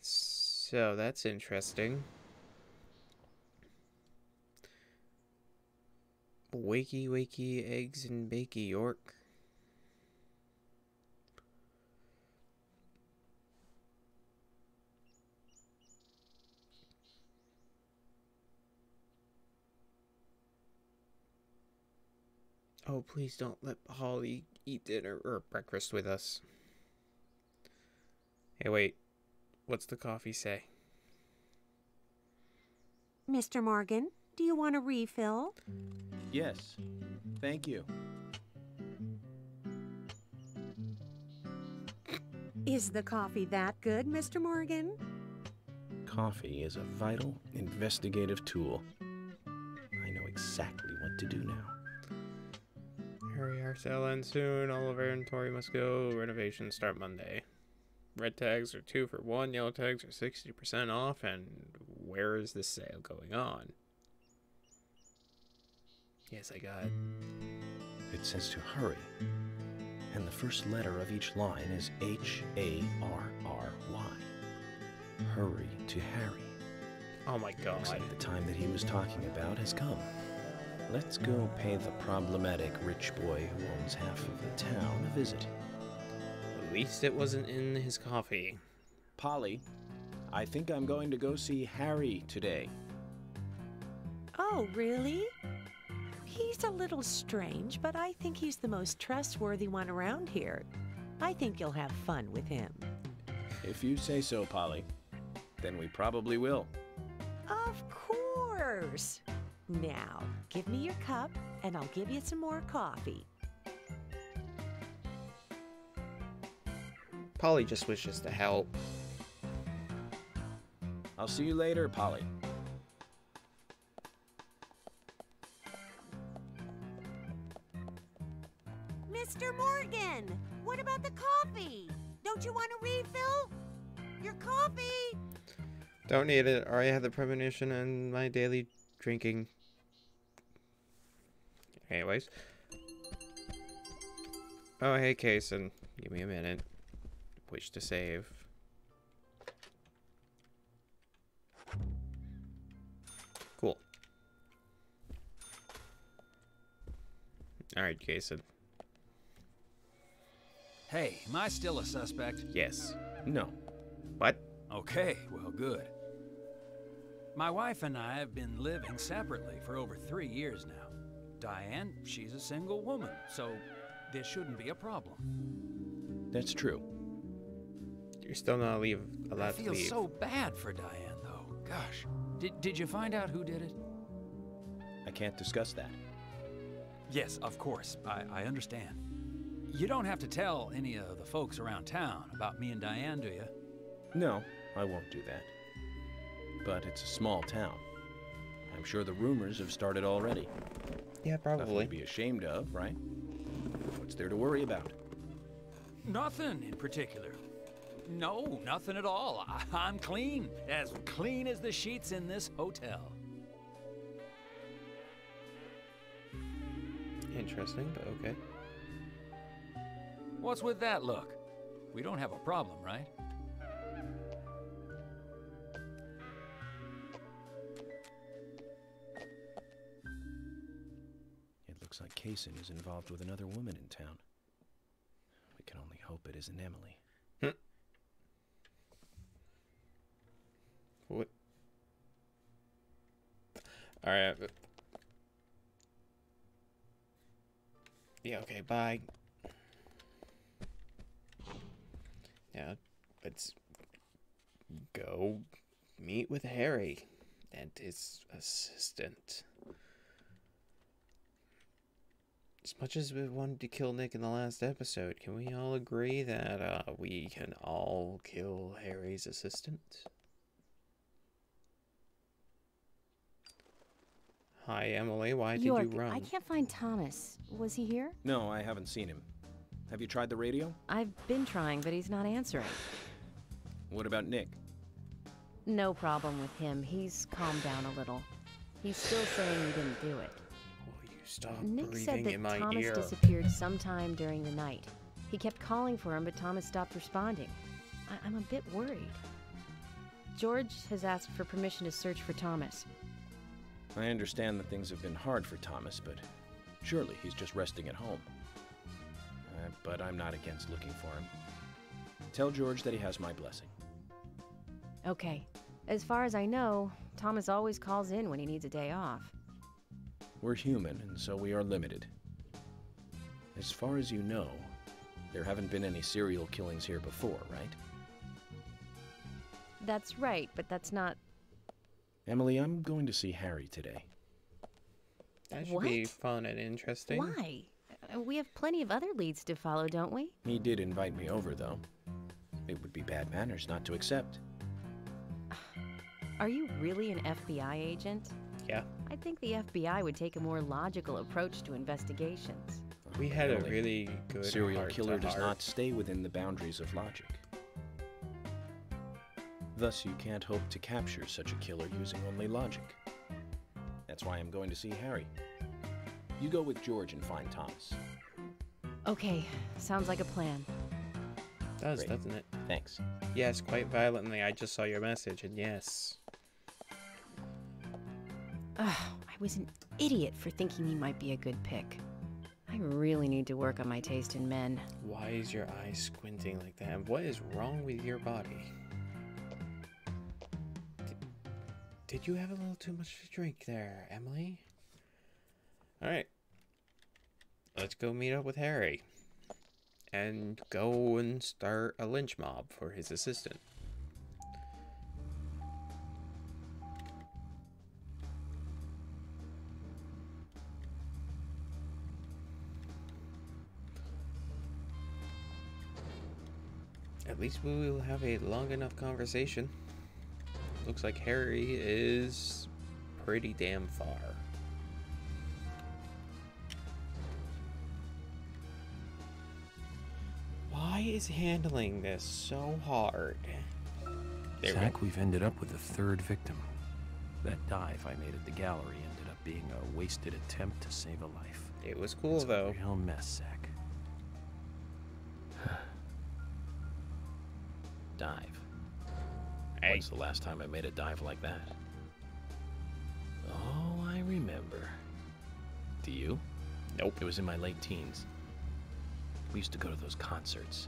So that's interesting. Wakey, wakey, eggs and bakey, York. Oh, please don't let Holly eat dinner or breakfast with us. Hey, wait. What's the coffee say? Mr. Morgan, do you want a refill? Yes, thank you. Is the coffee that good, Mr. Morgan? Coffee is a vital investigative tool. I know exactly what to do now. Hurry, our sale ends soon. All of our inventory must go. Renovations start Monday. Red tags are 2 for 1. Yellow tags are 60% off. And where is this sale going on? Yes, I got it. It says to hurry. And the first letter of each line is H-A-R-R-Y. Hurry to Harry. Oh my god. Looks like the time that he was talking about has come. Let's go pay the problematic rich boy who owns half of the town a visit. At least it wasn't in his coffee. Polly, I think I'm going to go see Harry today. Oh, really? He's a little strange, but I think he's the most trustworthy one around here. I think you'll have fun with him. If you say so, Polly, then we probably will. Of course. Now, give me your cup, and I'll give you some more coffee. Polly just wishes to help. I'll see you later, Polly. Mr. Morgan, what about the coffee? Don't you want a refill? Your coffee! Don't need it. Already have the premonition and my daily drinking. Anyways. Oh, hey, Kason. Give me a minute. Wish to save. Cool. Alright, Kason. Hey, am I still a suspect? Yes. No. What? Okay, well, good. My wife and I have been living separately for over 3 years now. Diane, she's a single woman, so this shouldn't be a problem. That's true. You're still not allowed to leave. I feel so bad for Diane, though. Gosh. Did you find out who did it? I can't discuss that. Yes, of course. I understand. You don't have to tell any of the folks around town about me and Diane, do you? No, I won't do that. But it's a small town. I'm sure the rumors have started already. Yeah, probably. Nothing to be ashamed of, right? What's there to worry about? Nothing in particular. No, nothing at all. I'm clean as the sheets in this hotel. Interesting, but okay. What's with that look? We don't have a problem, right? looks like Kaysen is involved with another woman in town. We can only hope it isn't Emily. What? Alright. Yeah, okay, bye. Yeah, let's go meet with Harry and his assistant. As much as we wanted to kill Nick in the last episode, can we all agree that we can all kill Harry's assistant? Hi, Emily. Why did York, you run? I can't find Thomas. Was he here? No, I haven't seen him. Have you tried the radio? I've been trying, but he's not answering. What about Nick? No problem with him. He's calmed down a little. He's still saying he didn't do it. Will you stop Nick breathing said in that my Thomas ear? disappeared sometime during the night. He kept calling for him, but Thomas stopped responding. I'm a bit worried. George has asked for permission to search for Thomas. I understand that things have been hard for Thomas, but surely he's just resting at home. But I'm not against looking for him. Tell George that he has my blessing. Okay. As far as I know, Thomas always calls in when he needs a day off. We're human, and so we are limited. As far as you know, there haven't been any serial killings here before, right? That's right, but that's not... Emily, I'm going to see Harry today. That should be fun and interesting. Why? We have plenty of other leads to follow, don't we? He did invite me over, though. It would be bad manners not to accept. Are you really an FBI agent? Yeah. I think the FBI would take a more logical approach to investigations. We had a Emily, really good serial killer does heart-to-heart. not stay within the boundaries of logic. Thus, you can't hope to capture such a killer using only logic. That's why I'm going to see Harry. You go with George and find Thomas. Okay, sounds like a plan. Does, Great. doesn't it? Thanks. Yes, quite violently. I just saw your message, and yes. Ugh, I was an idiot for thinking he might be a good pick. I really need to work on my taste in men. Why is your eye squinting like that? And what is wrong with your body? Did you have a little too much to drink there, Emily? Alright. Let's go meet up with Harry. And go and start a lynch mob for his assistant. At least we will have a long enough conversation. Looks like Harry is pretty damn far. Why is handling this so hard? Zach, we've ended up with a third victim. That dive I made at the gallery ended up being a wasted attempt to save a life. It was cool, It's though. A real mess, Zach. Dive. Hey. When's the last time I made a dive like that? Oh, I remember. Do you? Nope. It was in my late teens. We used to go to those concerts.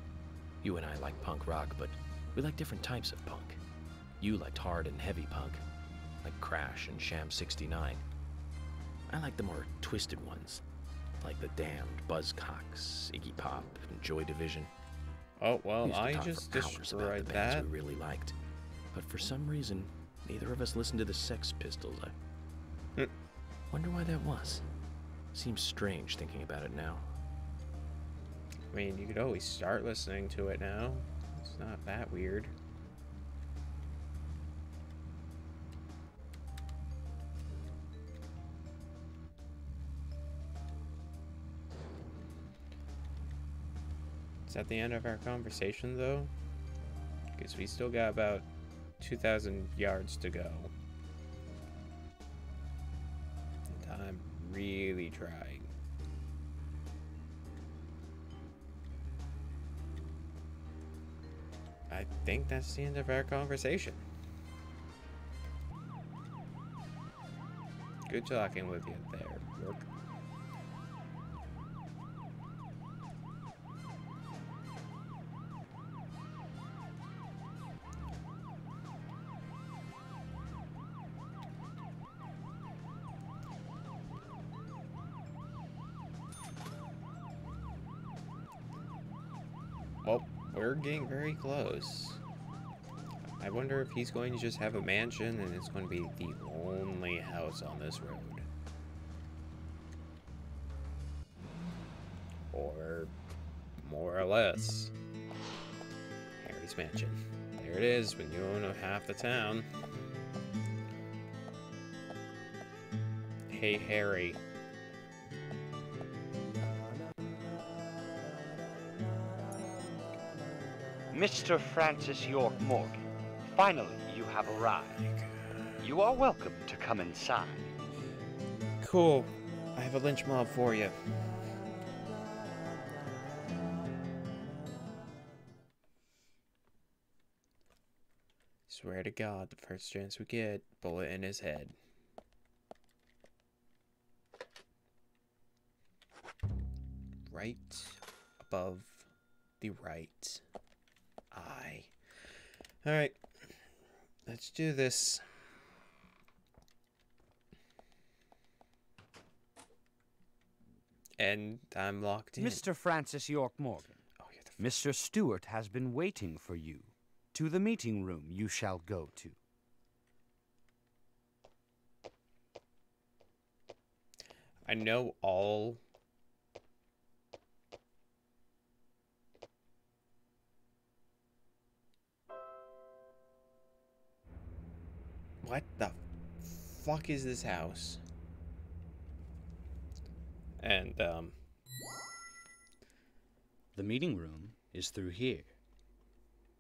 You and I like punk rock, but we like different types of punk. You liked hard and heavy punk, like Crash and Sham 69. I like the more twisted ones, like The Damned, Buzzcocks, Iggy Pop, and Joy Division. Oh, well, We used to I talk just for hours about destroyed the bands that. we really liked. But for some reason, neither of us listened to the Sex Pistols. I wonder why that was. Seems strange thinking about it now. I mean, you could always start listening to it now. It's not that weird. Is that the end of our conversation, though? Because we still got about 2,000 yards to go. And I'm really trying. I think that's the end of our conversation. Good talking with you there, York. We're getting very close. I wonder if he's going to just have a mansion and it's going to be the only house on this road. Or more or less. Harry's mansion. There it is, when you own half the town. Hey, Harry. Mr. Francis York Morgan, finally you have arrived. You are welcome to come inside. Cool. I have a lynch mob for you. Swear to God, the first chance we get, bullet in his head. Right above the right eye. Alright, let's do this. And I'm locked in. Mr. Francis York Morgan, Mr. Stewart has been waiting for you. To the meeting room you shall go to. I know all... What the fuck is this house? And, The meeting room is through here.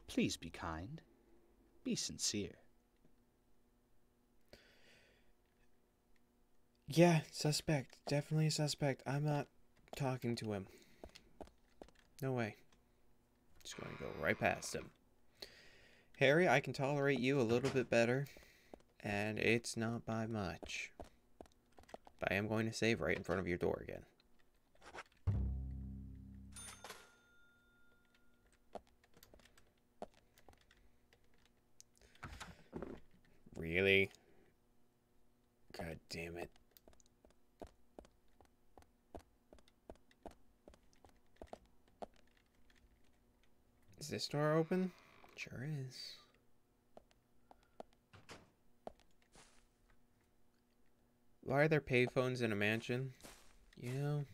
Please be kind. Be sincere. Yeah, suspect. Definitely a suspect. I'm not talking to him. No way. Just going to go right past him. Harry, I can tolerate you a little bit better. And it's not by much. But I am going to save right in front of your door again. Really? God damn it. Is this door open? Sure is. Why are there payphones in a mansion? You know?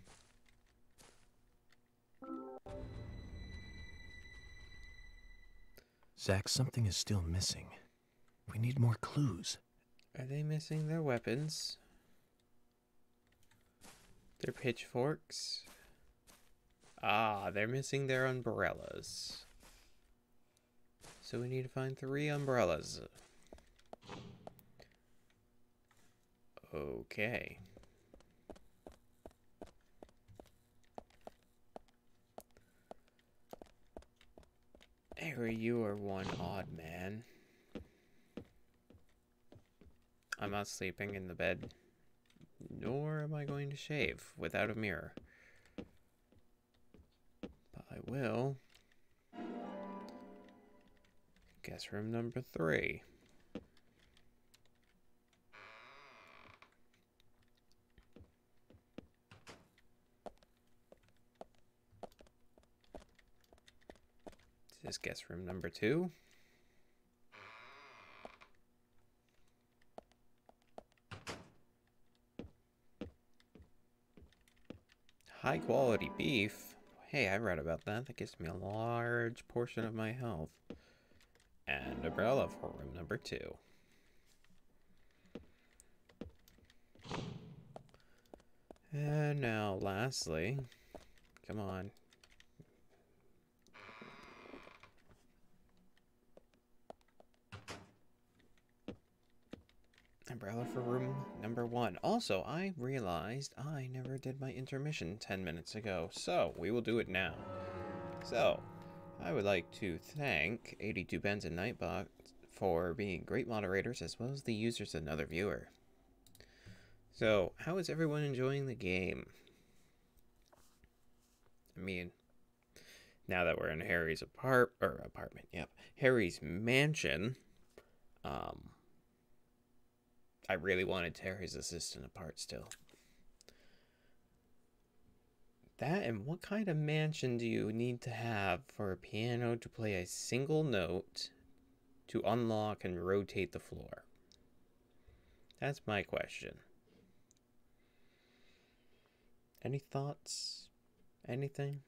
Zach, something is still missing. We need more clues. Are they missing their weapons? Their pitchforks? Ah, they're missing their umbrellas. So we need to find 3 umbrellas. Okay. Harry, you are one odd man. I'm not sleeping in the bed, nor am I going to shave without a mirror. But I will. Guess room number 3. Is this guest room number 2? High quality beef. Hey, I read about that. That gives me a large portion of my health. And umbrella for room number 2. And now, lastly, come on. Umbrella for room number 1. Also, I realized I never did my intermission 10 minutes ago, so we will do it now. So, I would like to thank 82 Bens and Nightbot for being great moderators, as well as the users and other viewer. So, how is everyone enjoying the game? I mean, now that we're in Harry's apartment, yep, Harry's mansion, I really wanted Harry's assistant apart still. That, and what kind of mansion do you need to have for a piano to play a single note to unlock and rotate the floor? That's my question. Any thoughts? Anything?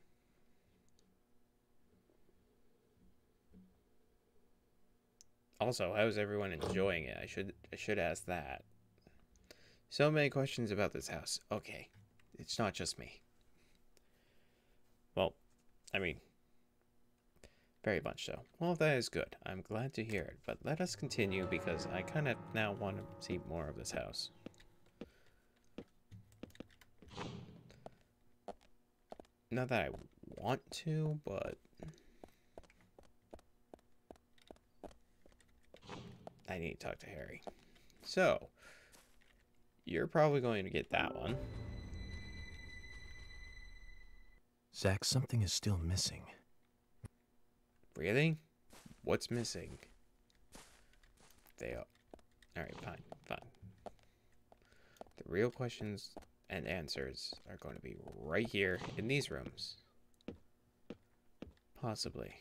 Also, how's everyone enjoying it? I should ask that. So many questions about this house. Okay, it's not just me. Well, I mean, very much so. Well, that is good. I'm glad to hear it. But let us continue because I kind of now want to see more of this house. Not that I want to, but I need to talk to Harry. So, you're probably going to get that one. Zach, something is still missing. Really? What's missing? They are. Alright, fine, fine. The real questions and answers are going to be right here in these rooms. Possibly.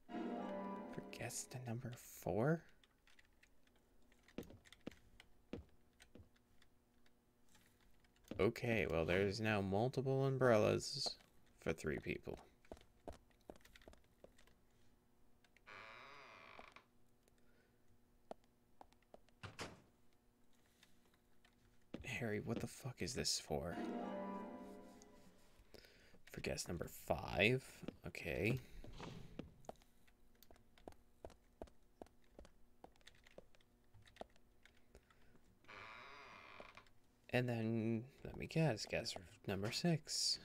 For guest number 4? Okay, well, there's now multiple umbrellas for 3 people. Harry, what the fuck is this for? For guest number 5. Okay. And then, let me guess number 6.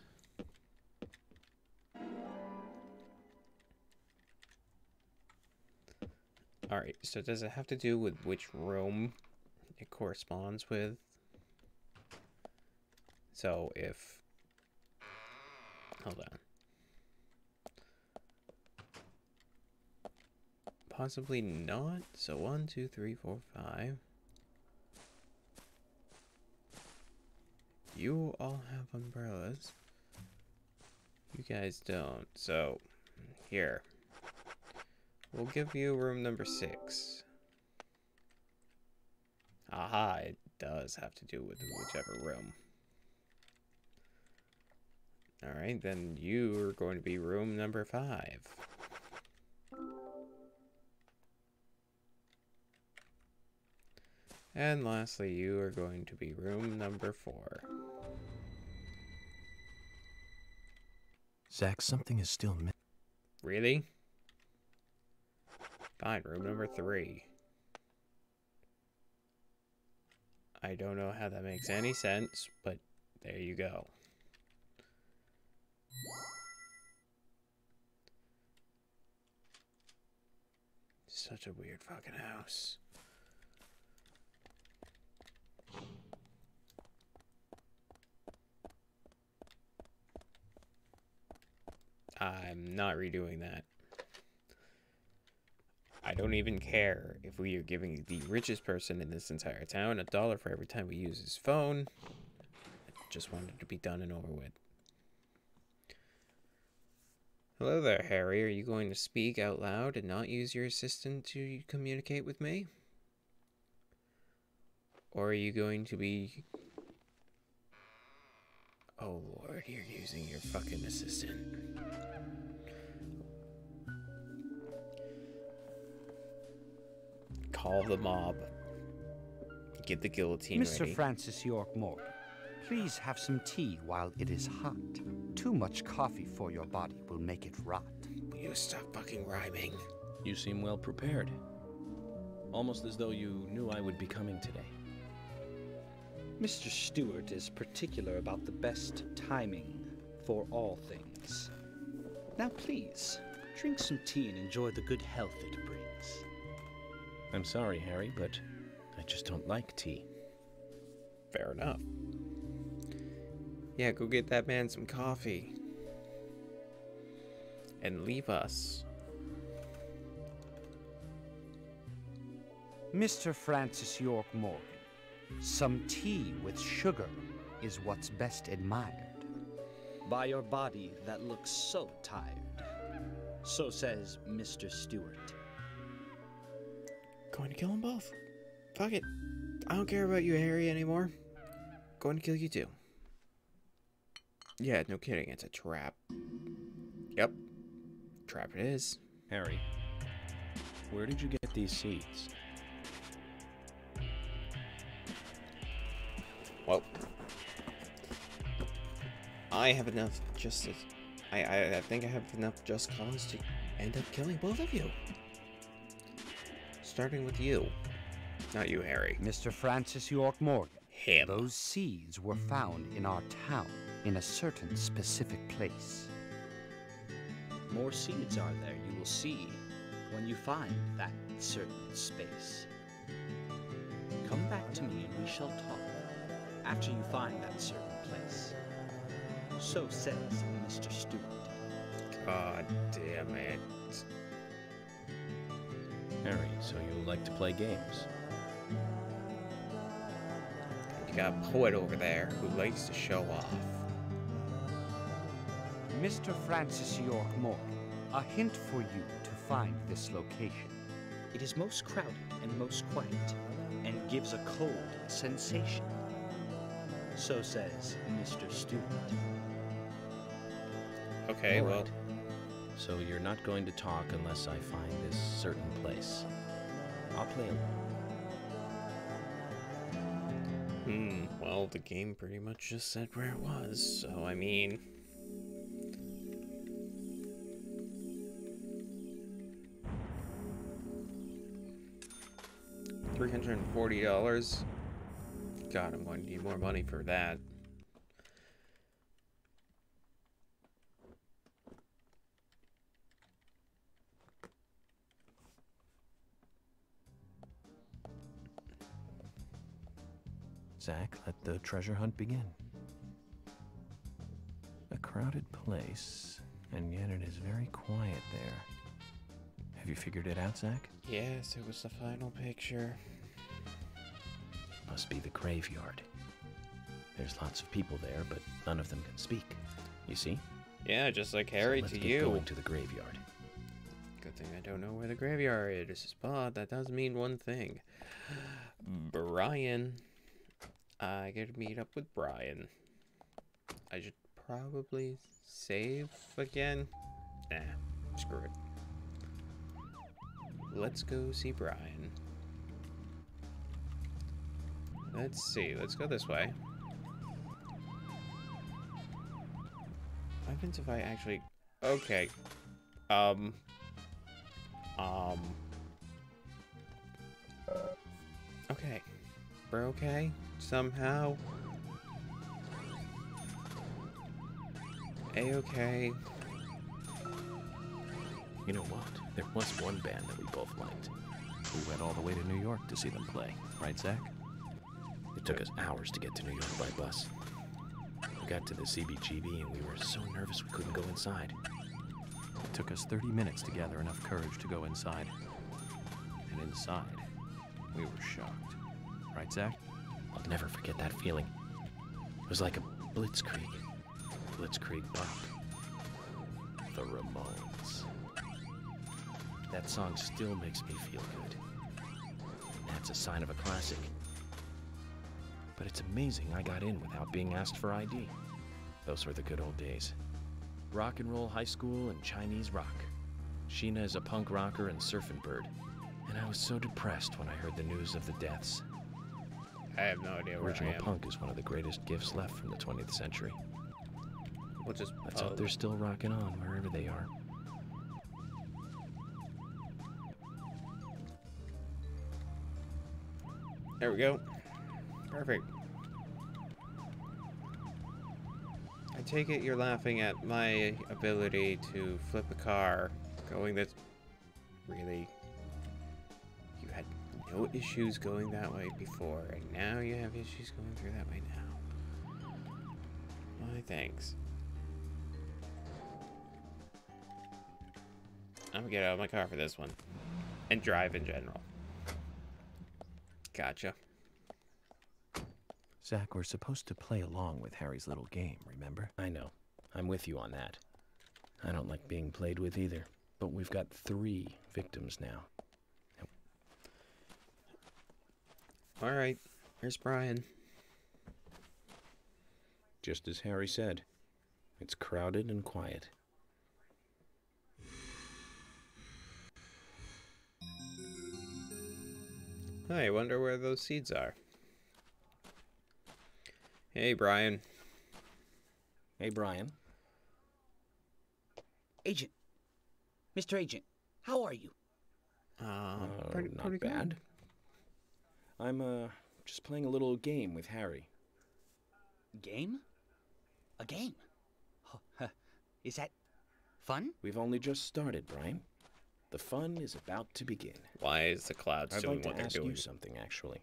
Alright, so does it have to do with which room it corresponds with? So if... Hold on. Possibly not. So 1, 2, 3, 4, 5. You all have umbrellas. You guys don't. So, here. We'll give you room number 6. Aha, it does have to do with whichever room. Alright, then you are going to be room number 5. And lastly, you are going to be room number 4. Zach, something is still missing. Really? Fine, room number 3. I don't know how that makes any sense, but there you go. Such a weird fucking house. I'm not redoing that. I don't even care if we are giving the richest person in this entire town $1 for every time we use his phone. I just wanted it to be done and over with. Hello there, Harry. Are you going to speak out loud and not use your assistant to communicate with me? Or are you going to be... Oh Lord, you're using your fucking assistant. Call the mob. Get the guillotine Mr. ready. Francis York Morgan, please have some tea while it is hot. Too much coffee for your body will make it rot. Will you stop fucking rhyming? You seem well prepared. Almost as though you knew I would be coming today. Mr. Stewart is particular about the best timing for all things. Now please, drink some tea and enjoy the good health it brings. I'm sorry, Harry, but I just don't like tea. Fair enough. Yeah, go get that man some coffee. And leave us. Mr. Francis York Morgan, Some tea with sugar is what's best admired by your body that looks so tired. So says Mr. Stewart. Going to kill them both. Fuck it. I don't care about you, Harry, anymore. Going to kill you too. Yeah, no kidding. It's a trap. Yep. Trap it is. Harry, where did you get these seeds? Well, I have enough justice. I think I have enough just cause to end up killing both of you. Starting with you. Not you, Harry. Mr. Francis York Morgan. Him. Those seeds were found in our town, in a certain specific place. More seeds are there, you will see, when you find that certain space. Come back to me and we shall talk, after you find that certain place. So says Mr. Stewart. God damn it. Harry, so you like to play games? You got a poet over there who likes to show off. Mr. Francis York Morgan, a hint for you to find this location. It is most crowded and most quiet, and gives a cold sensation. So says Mr. Stewart. Okay, well. So you're not going to talk unless I find this certain place. I'll play along. Well, the game pretty much just said where it was, so I mean... $340? God, I'm going to need more money for that. Zach, let the treasure hunt begin. A crowded place, and yet it is very quiet there. Have you figured it out, Zach? Yes, it was the final picture. Must be the graveyard. There's lots of people there, but none of them can speak. You see? Yeah, just like Harry, so let's to get you. Going to the graveyard. Good thing I don't know where the graveyard is, but that does mean one thing. Brian. I get to meet up with Brian. I should probably save again. Nah, screw it. Let's go see Brian. Let's see, let's go this way. What happens if I actually... Okay. Okay. We're okay? Somehow? A-okay. You know what? There was one band that we both liked. We went all the way to New York to see them play. Right, Zach? It took us hours to get to New York by bus. We got to the CBGB and we were so nervous we couldn't go inside. It took us 30 minutes to gather enough courage to go inside. And inside, we were shocked. Right, Zach? I'll never forget that feeling. It was like a blitzkrieg. Blitzkrieg Bop. The Ramones. That song still makes me feel good. And that's a sign of a classic. But it's amazing I got in without being asked for ID. Those were the good old days. Rock and roll high school and Chinese rock. Sheena is a punk rocker and surfing bird. And I was so depressed when I heard the news of the deaths. I have no idea where Original I am. punk is one of the greatest gifts left from the 20th century. We'll just... Let's hope they're still rocking on wherever they are. There we go. Perfect. I take it you're laughing at my ability to flip a car going this... Really? You had no issues going that way before, and now you have issues going through that way now. Why, thanks. I'm gonna get out of my car for this one. And drive in general. Gotcha. Zach, we're supposed to play along with Harry's little game, remember? I know. I'm with you on that. I don't like being played with either. But we've got 3 victims now. Alright, here's Brian. Just as Harry said, it's crowded and quiet. I wonder where those seeds are. Hey, Brian. Hey, Brian. Agent. Mr. Agent, how are you? Pretty not good. bad. I'm, just playing a little game with Harry. Game? A game? Is that fun? We've only just started, Brian. The fun is about to begin. Why is the clouds I'd doing like what to they're ask doing? you something, actually.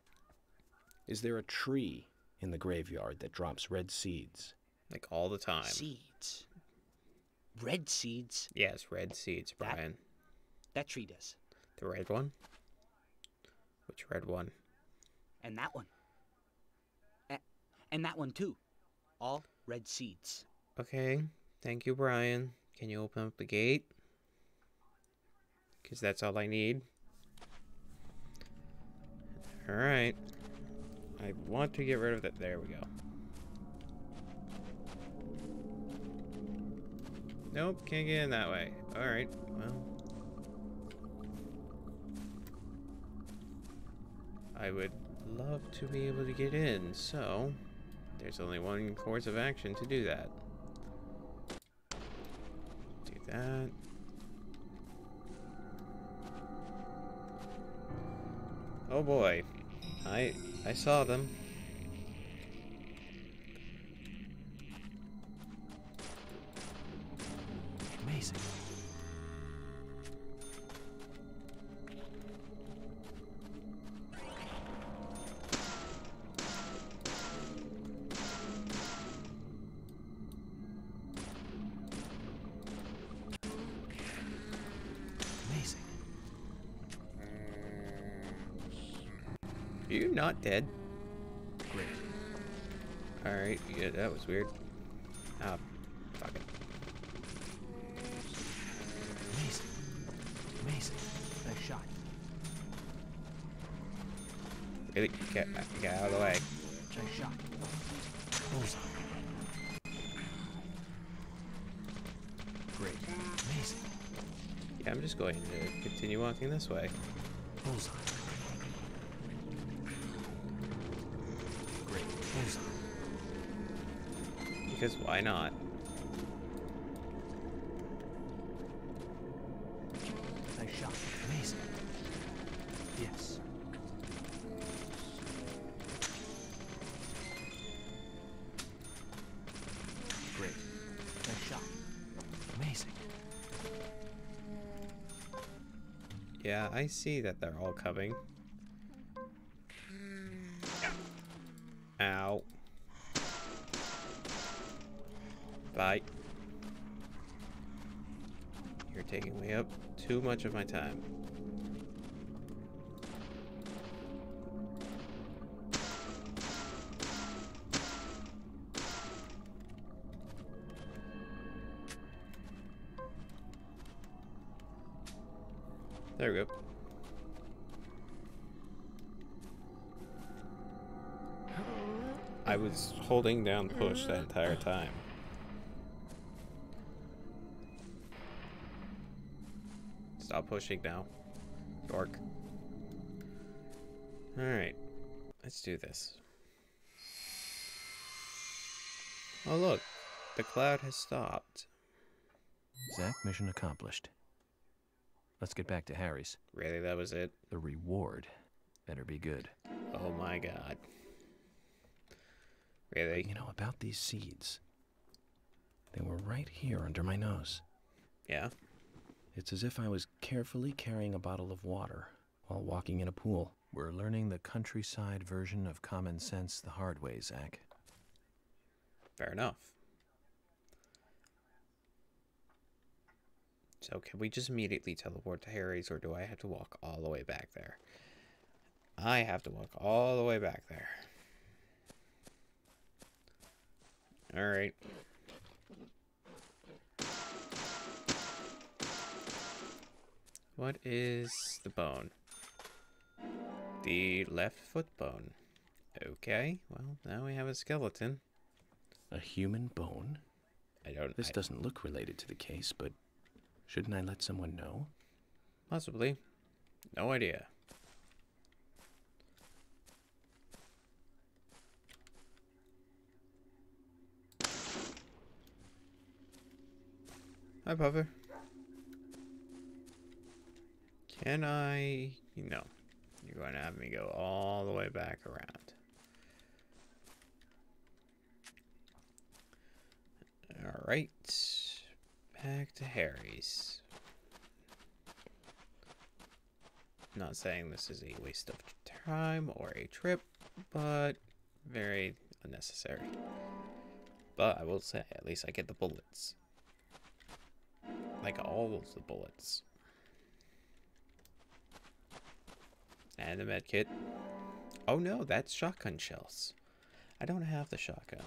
Is there a tree in the graveyard that drops red seeds? Like all the time. Seeds. Red seeds? Yes, red seeds, Brian. That tree does. The red one? Which red one? And that one. And that one, too. All red seeds. Okay, thank you, Brian. Can you open up the gate? Because that's all I need. Alright. I want to get rid of that. There we go. Nope, can't get in that way. Alright, well. I would love to be able to get in, so there's only one course of action to do that. Do that. Oh boy. I saw them. Amazing. Amazing. Are you not dead? Great. Alright, yeah, that was weird. Ah, fuck it. Amazing. Amazing. Nice shot. Really? Get out of the way. Nice shot. Bullseye. Great. Amazing. Yeah, I'm just going to continue walking this way. Bullseye. Great. Bullseye. Because why not? Nice shot. Amazing. Yes. Great. Nice shot. Amazing. Yeah, I see that they're all coming. Ow. Bye. You're taking way up too much of my time. There we go. I was holding down push that entire time. Stop pushing now. Dork. Alright. Let's do this. Oh look. The cloud has stopped. Zach, mission accomplished. Let's get back to Harry's. Really, that was it? The reward better be good. Oh my god. Really? You know, about these seeds. They were right here under my nose. Yeah? It's as if I was carefully carrying a bottle of water while walking in a pool. We're learning the countryside version of common sense the hard way, Zach. Fair enough. So can we just immediately teleport to Harry's, or do I have to walk all the way back there? I have to walk all the way back there. Alright. What is the bone? The left foot bone. Okay, well, now we have a skeleton. A human bone? This I doesn't look related to the case, but shouldn't I let someone know? Possibly. No idea. Hi, Puffer. Can I... No. You're going to have me go all the way back around. Alright. Back to Harry's. Not saying this is a waste of time or a trip, but very unnecessary. But I will say, at least I get the bullets. Like all of the bullets. And the med kit. Oh no, that's shotgun shells. I don't have the shotgun.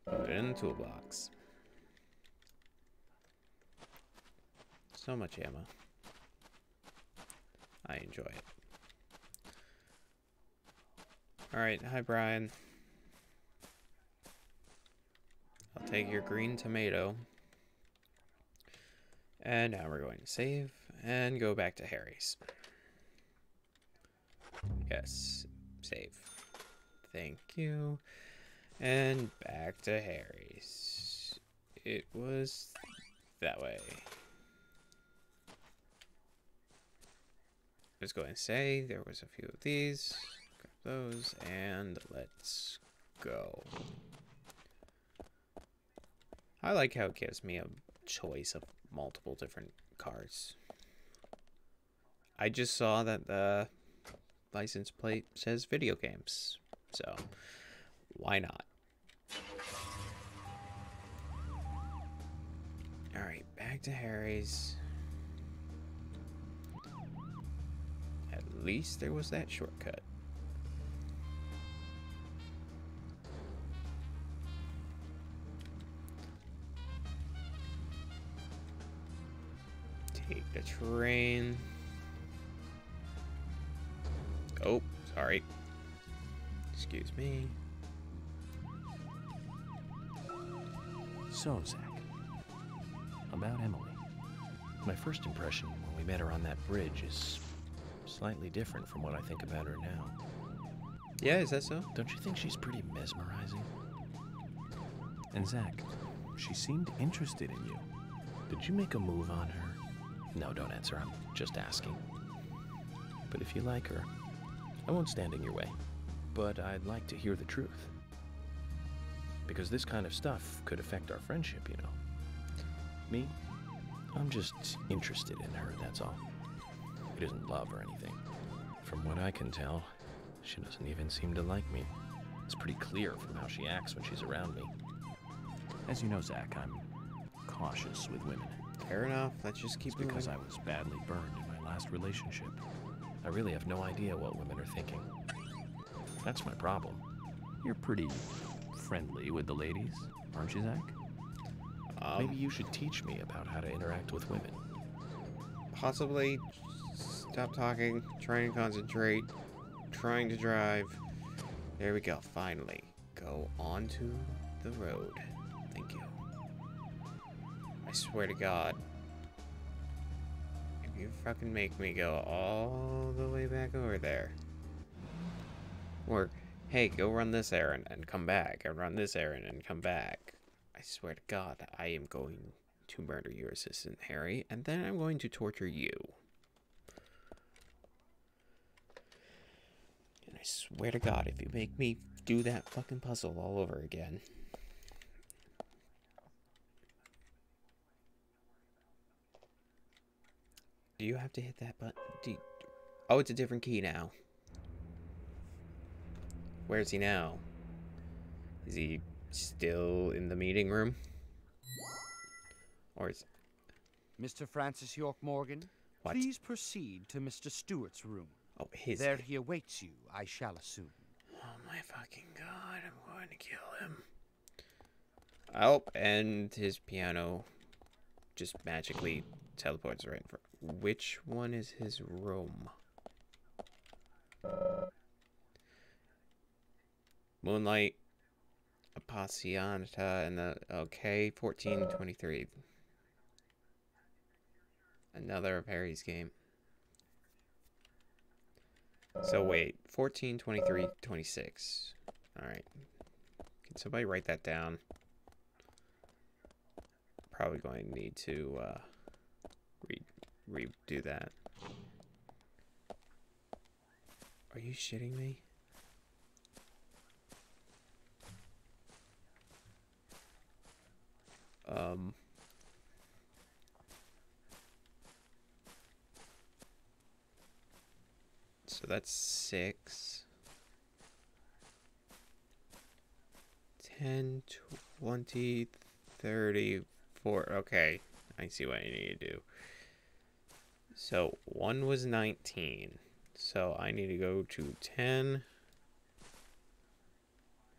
Put it in the toolbox. So much ammo. I enjoy it. Alright, hi Brian. I'll take your green tomato. And now we're going to save and go back to Harry's. Yes, save. Thank you. And back to Harry's. It was that way. I was going to say there was a few of these. Grab those and let's go. I like how it gives me a choice of multiple different cars. I just saw that the license plate says video games, so why not? Alright, back to Harry's. At least there was that shortcut. Take the train. Oh, sorry. Excuse me. So, Zach, about Emily. My first impression when we met her on that bridge is slightly different from what I think about her now. Yeah, is that so? Don't you think she's pretty mesmerizing? And Zach, she seemed interested in you. Did you make a move on her? No, don't answer. I'm just asking. But if you like her, I won't stand in your way. But I'd like to hear the truth. Because this kind of stuff could affect our friendship, you know. Me? I'm just interested in her, that's all. It isn't love or anything. From what I can tell, she doesn't even seem to like me. It's pretty clear from how she acts when she's around me. As you know, Zach, I'm cautious with women. Fair enough, let's just keep moving. Because I was badly burned in my last relationship. I really have no idea what women are thinking. That's my problem. You're pretty friendly with the ladies, aren't you, Zach? Maybe you should teach me about how to interact with women. Possibly. Stop talking, trying to concentrate, trying to drive. There we go, finally. Go onto the road. Thank you. I swear to God. If you fucking make me go all the way back over there. Or, hey, go run this errand and come back, and run this errand and come back. I swear to God, I am going to murder your assistant, Harry, and then I'm going to torture you. And I swear to God, if you make me do that fucking puzzle all over again. Do you have to hit that button? Oh, it's a different key now. Where is he now? Is he still in the meeting room? Or is... Mr. Francis York Morgan, What? please proceed to Mr. Stewart's room. Oh, his... There he awaits you, I shall assume. Oh my fucking god, I'm going to kill him. Oh, and his piano just magically teleports right in front. Which one is his room? Moonlight, Appassionata, and the... Okay, 1423. Another of Harry's game. So wait, 14, 23, 26. Alright. Can somebody write that down? Probably going to need to redo that. Are you shitting me? So that's 6. 10, 20, 34. Okay, I see what I need to do. So 1 was 19. So I need to go to 10.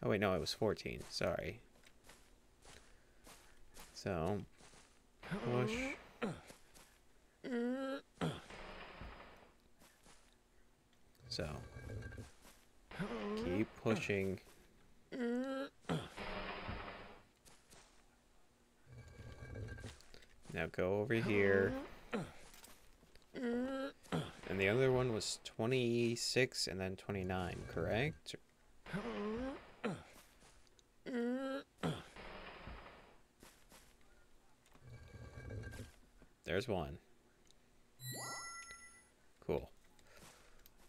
Oh wait, no, it was 14. Sorry. So push. So keep pushing. Now go over here. And the other one was 26 and then 29, correct? There's one. Cool.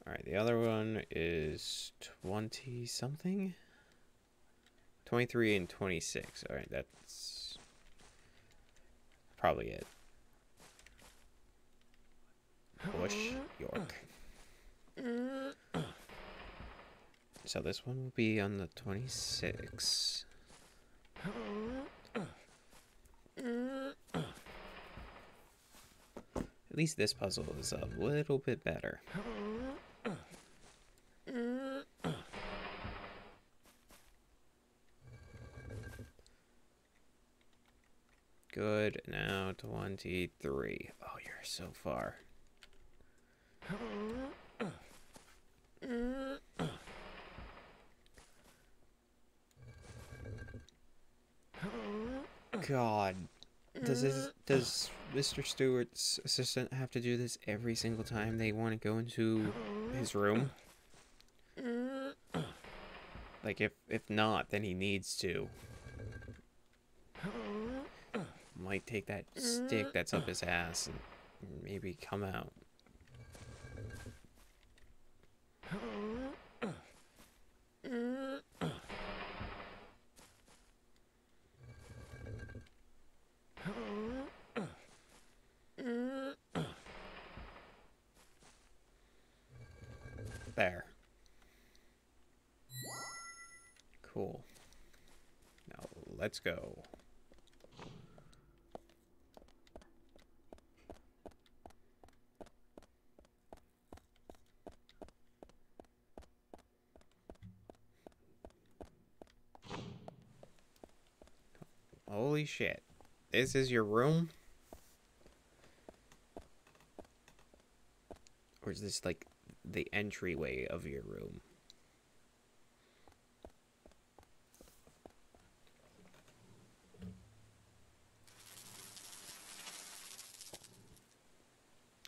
Alright, the other one is 20 something? 23 and 26. Alright, that's probably it. Push York. So this one will be on the 26. At least this puzzle is a little bit better. Good. Now 23. Oh, you're so far. God. Does Mr. Stewart's assistant have to do this every single time they want to go into his room? Like, if not, then he needs to. Might take that stick that's up his ass and maybe come out. There. Cool. Now, let's go. Holy shit. This is your room? Or is this like the entryway of your room?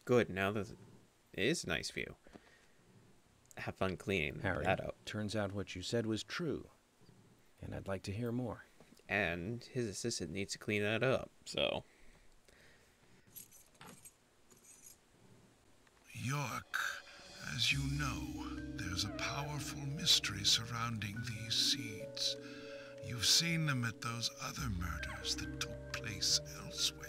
Good, now this is a nice view. Have fun cleaning Harry, that up. Turns out what you said was true, and I'd like to hear more. And his assistant needs to clean that up, so... York, as you know, there's a powerful mystery surrounding these seeds. You've seen them at those other murders that took place elsewhere.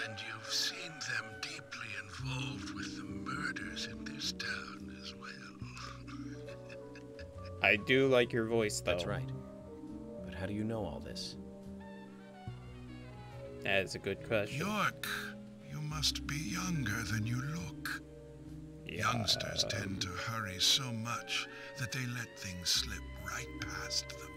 And you've seen them deeply involved with the murders in this town as well. I do like your voice, though. That's right. But how do you know all this? That is a good question. York, you must be younger than you look. Youngsters tend to hurry so much that they let things slip right past them.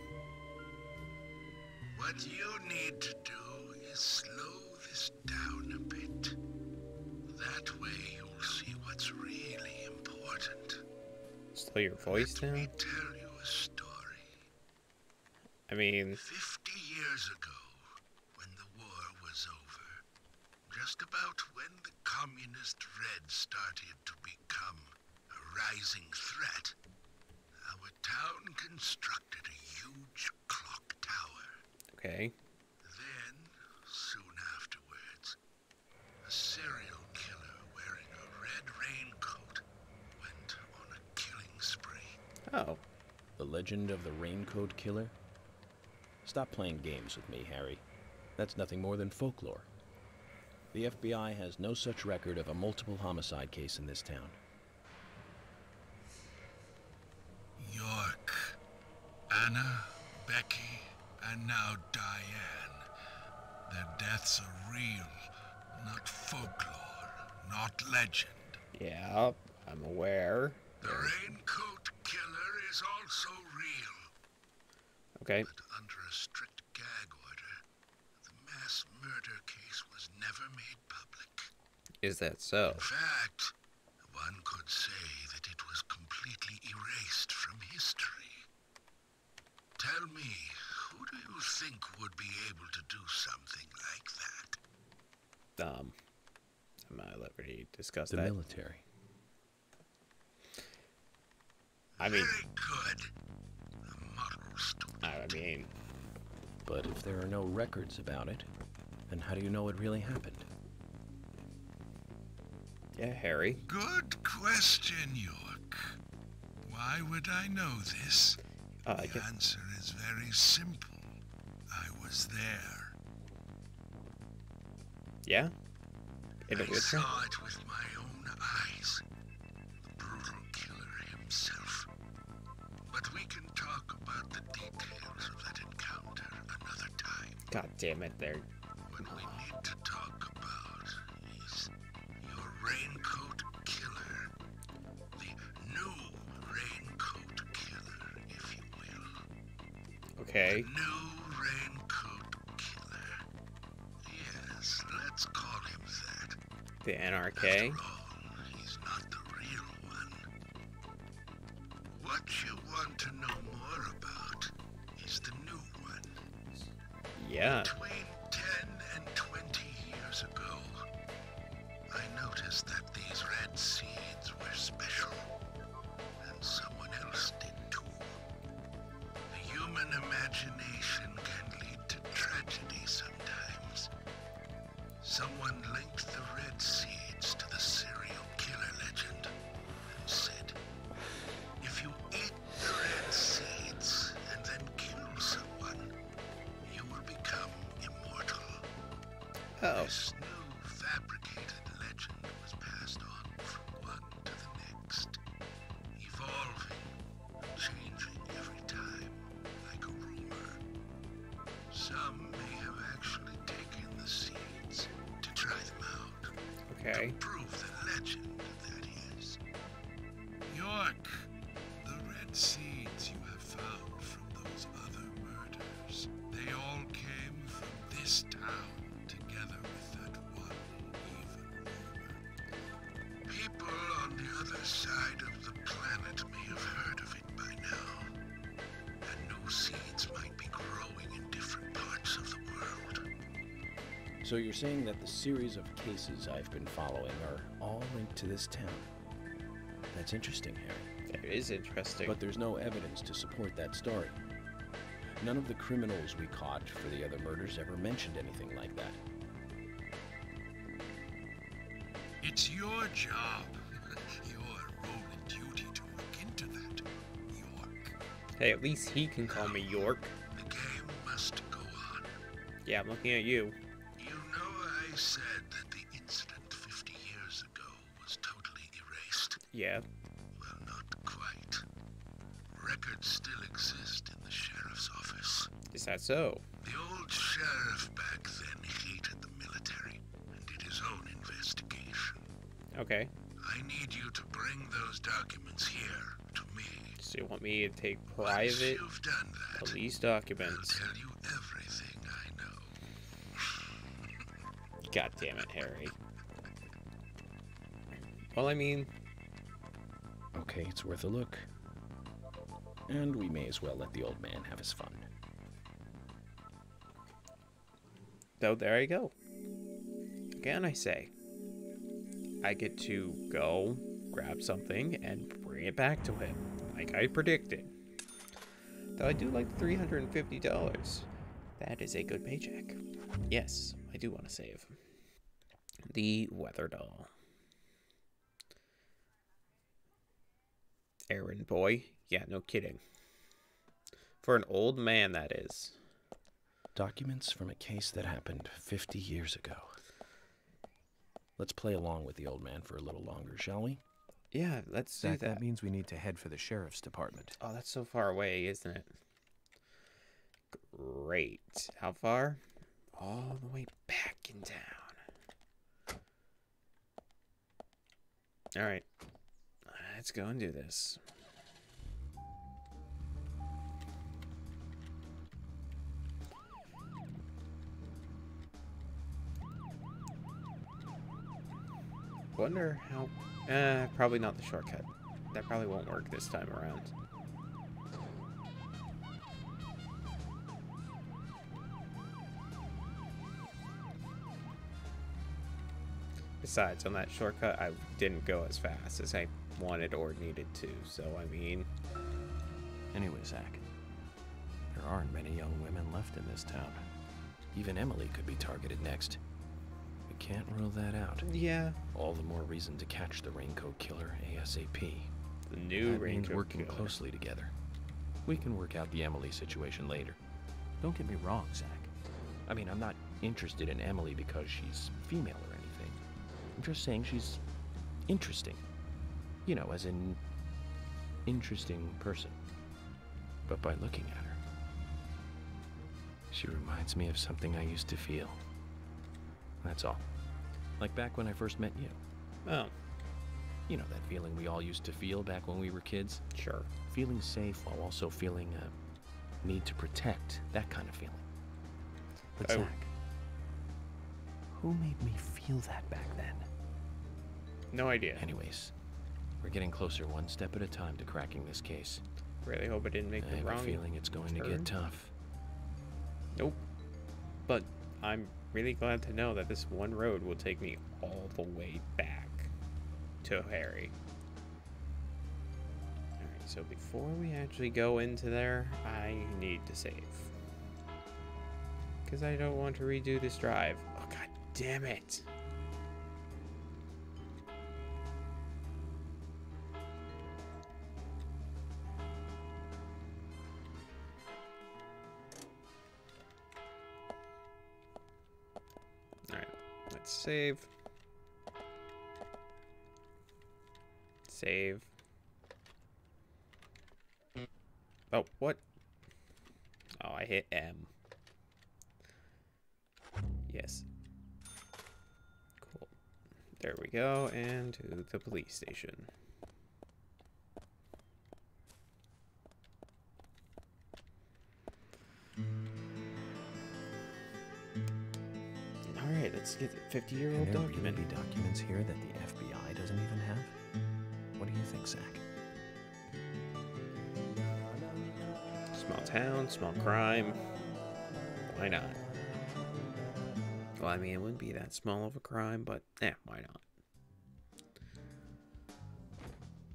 What you need to do is slow this down a bit. That way you'll see what's really important. Slow your voice down? Let me tell you a story. I mean... 50 years ago, when the war was over, just about when the communist Red started to become a rising threat, our town constructed a huge clock tower. Okay. Then, soon afterwards, a serial killer wearing a red raincoat went on a killing spree. Oh. The legend of the raincoat killer? Stop playing games with me, Harry. That's nothing more than folklore. The FBI has no such record of a multiple homicide case in this town. York, Anna, Becky, and now Diane. Their deaths are real, not folklore, not legend. Yeah, I'm aware. The raincoat killer is also real. Okay. But under a strict gag order, the mass murder case was never made public. Is that so? In fact, one could say that it was completely erased from history. Tell me, who do you think would be able to do something like that? I'm not at liberty to discuss the that. military. I mean... Very good. A model student. I mean... But if there are no records about it, then how do you know it really happened? Yeah, Harry. Good question, York. Why would I know this? The answer is very simple. I was there. Yeah? I saw it with my own eyes. The brutal killer himself. But we can talk about the details of that encounter another time. God damn it, there. What we need to talk about is your raincoat killer. The new raincoat killer, if you will. Okay. The new raincoat killer. Yes, let's call him that. The NRK? After all, he's not the real one. What you want to know more about is the new one. Yeah. Between 10 and 20 years ago, I noticed that these red seeds were special, and someone else did too. The human imagination can lead to tragedy sometimes. Someone linked the red seeds to the serial killer legend and said, if you eat the red seeds and then kill someone, you will become immortal. Oh. This new fabricated legend was passed on from one to the next, evolving, changing every time, like a rumor. Some may have actually taken the seeds to try them out. Okay. To prove the legend, that is. York, the red seeds you have found from those other murders, they all came from this town, together with that one evil rumor. People on the other side of the planet may have heard of it by now, and new seeds might be growing in different parts of the world. So you're saying that the series of cases I've been following are all linked to this town? That's interesting, Harry. That is interesting. But there's no evidence to support that story. None of the criminals we caught for the other murders ever mentioned anything like that. It's your job, your role and duty to look into that, York. Hey, at least he can call me York. The game must go on. Yeah, I'm looking at you. You know I said that the incident 50 years ago was totally erased? Yeah. Well, not quite. Records still exist in the sheriff's office. Is that so? The old sheriff back then hated the military and did his own investigation. Okay. I need you to bring those documents here to me. So you want me to take Once private you've done that, police documents? I'll tell you everything I know. God damn it, Harry. Well, I mean... Okay, it's worth a look. And we may as well let the old man have his fun. So there I go. Again, I say, I get to go grab something and bring it back to him, like I predicted. Though I do like $350. That is a good paycheck. Yes, I do want to save. The weather doll. Errand boy. Yeah, no kidding. For an old man, that is. Documents from a case that happened 50 years ago. Let's play along with the old man for a little longer, shall we? Yeah, let's do that. That means we need to head for the sheriff's department. Oh, that's so far away, isn't it? Great. How far? All the way back in town. Alright. Let's go and do this. Wonder how... probably not the shortcut. That probably won't work this time around. Besides, on that shortcut, I didn't go as fast as I wanted or needed to, so I mean... Anyway, Zach, there aren't many young women left in this town. Even Emily could be targeted next. We can't rule that out. Yeah. All the more reason to catch the raincoat killer ASAP. The new that raincoat means working killer. closely together. We can work out the Emily situation later. Don't get me wrong, Zach. I mean, I'm not interested in Emily because she's female or anything. I'm just saying she's interesting. You know, as in interesting person. But by looking at her, she reminds me of something I used to feel. That's all. Like back when I first met you. Oh. You know, that feeling we all used to feel back when we were kids? Sure. Feeling safe while also feeling a need to protect. That kind of feeling. But Zach, who made me feel that back then? No idea. Anyways, we're getting closer one step at a time to cracking this case. Really hope I didn't make the wrong I have a feeling it's going to get tough. Nope. But I'm really glad to know that this one road will take me all the way back to Harry. Alright, so before we actually go into there, I need to save. Because I don't want to redo this drive. Oh, god damn it. Alright, let's save. Save. Oh, what? Oh, I hit M. Yes. Cool. There we go, and to the police station. Alright, let's get the 50-year-old document. Can there be documents here that the FBI doesn't even have? What do you think, Zach? Small town, small crime. Why not? Well, I mean, it wouldn't be that small of a crime, but why not?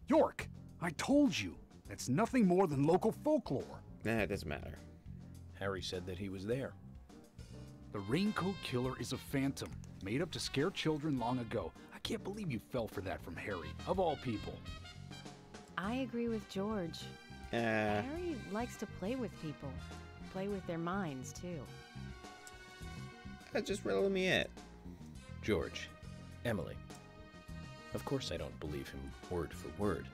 York, I told you. That's nothing more than local folklore. Nah, it doesn't matter. Harry said that he was there. The raincoat killer is a phantom, made up to scare children long ago. I can't believe you fell for that from Harry, of all people. I agree with George. Harry likes to play with people. Play with their minds, too. Just riddle me it. George, Emily. Of course I don't believe him word for word.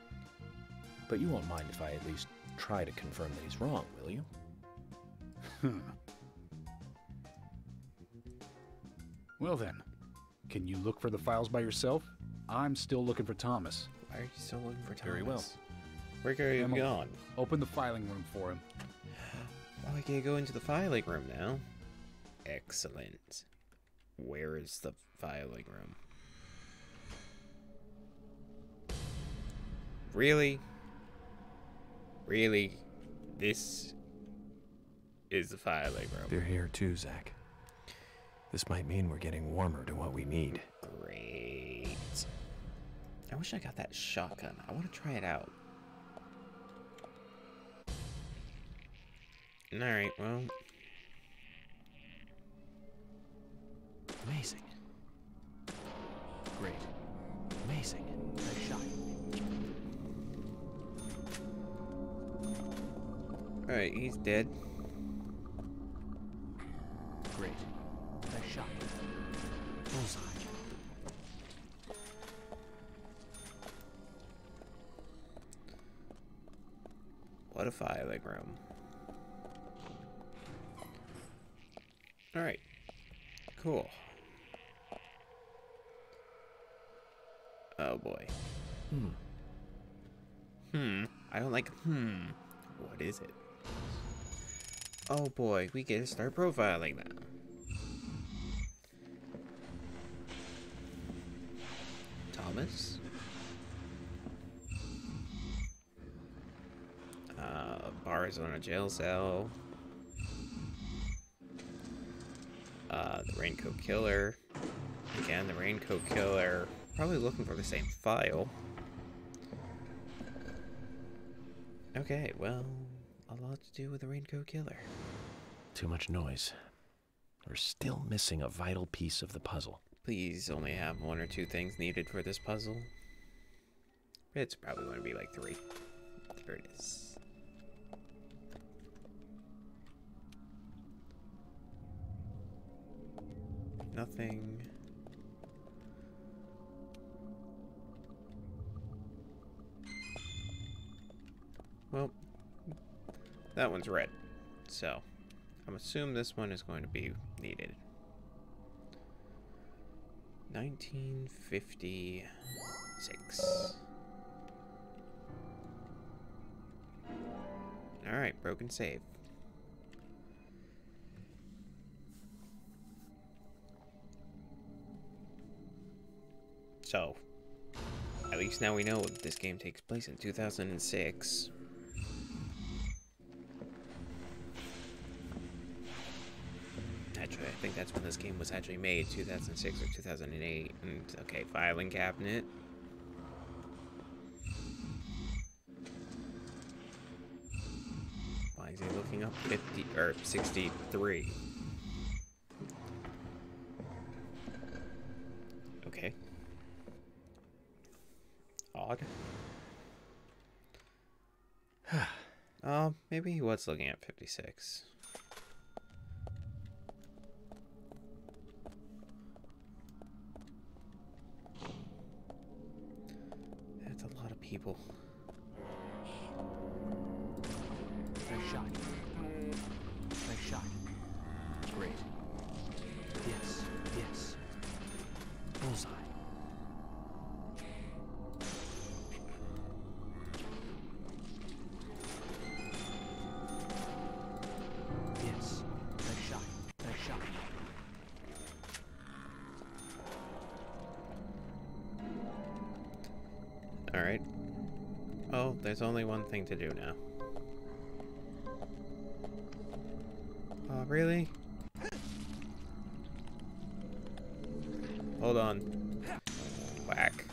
But you won't mind if I at least try to confirm that he's wrong, will you? Well then, can you look for the files by yourself? I'm still looking for Thomas. Why are you still looking for Thomas? Very well. Where are you Emily, gone? Open the filing room for him. Oh, I can't go into the filing room now. Excellent. Where is the filing room? Really? Really? This is the filing room. They're here too, Zach. This might mean we're getting warmer to what we need. Great. I wish I got that shotgun. I want to try it out. Alright, well. Amazing. Great. Amazing. Nice shot. Alright, he's dead. Great. Nice shot. Bullseye. What a filing room. Alright. Cool. Oh boy. I don't like What is it? Oh boy, we get to start profiling now. Thomas? Bars on a jail cell. The raincoat killer. Again, the raincoat killer. Probably looking for the same file. Okay, well, a lot to do with the raincoat killer. Too much noise. We're still missing a vital piece of the puzzle. Please only have 1 or 2 things needed for this puzzle. It's probably going to be like 3. Here it is. Nothing. Well, that one's red, so I'm assuming this one is going to be needed. 1956. Alright, broken save. So, at least now we know this game takes place in 2006. Actually, I think that's when this game was actually made, 2006 or 2008. And, okay, filing cabinet. Why is he looking up 50 or 63? Okay. Odd. Maybe he was looking at 56. That's a lot of people. Nice shot. Nice shot. Great. Yes, yes. Bullseye. Yes. Nice shot. Nice shot. Alright. Oh, there's only one thing to do now. Oh, really? Hold on. Whack.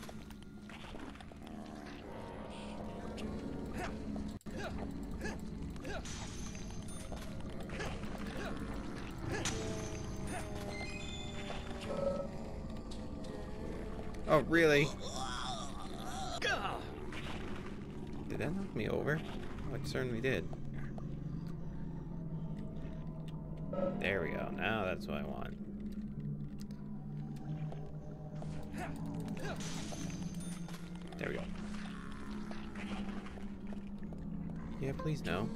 Oh, really? Did that knock me over? Oh, it certainly did. There we go. Now that's what I want. There we go. Yeah, please no.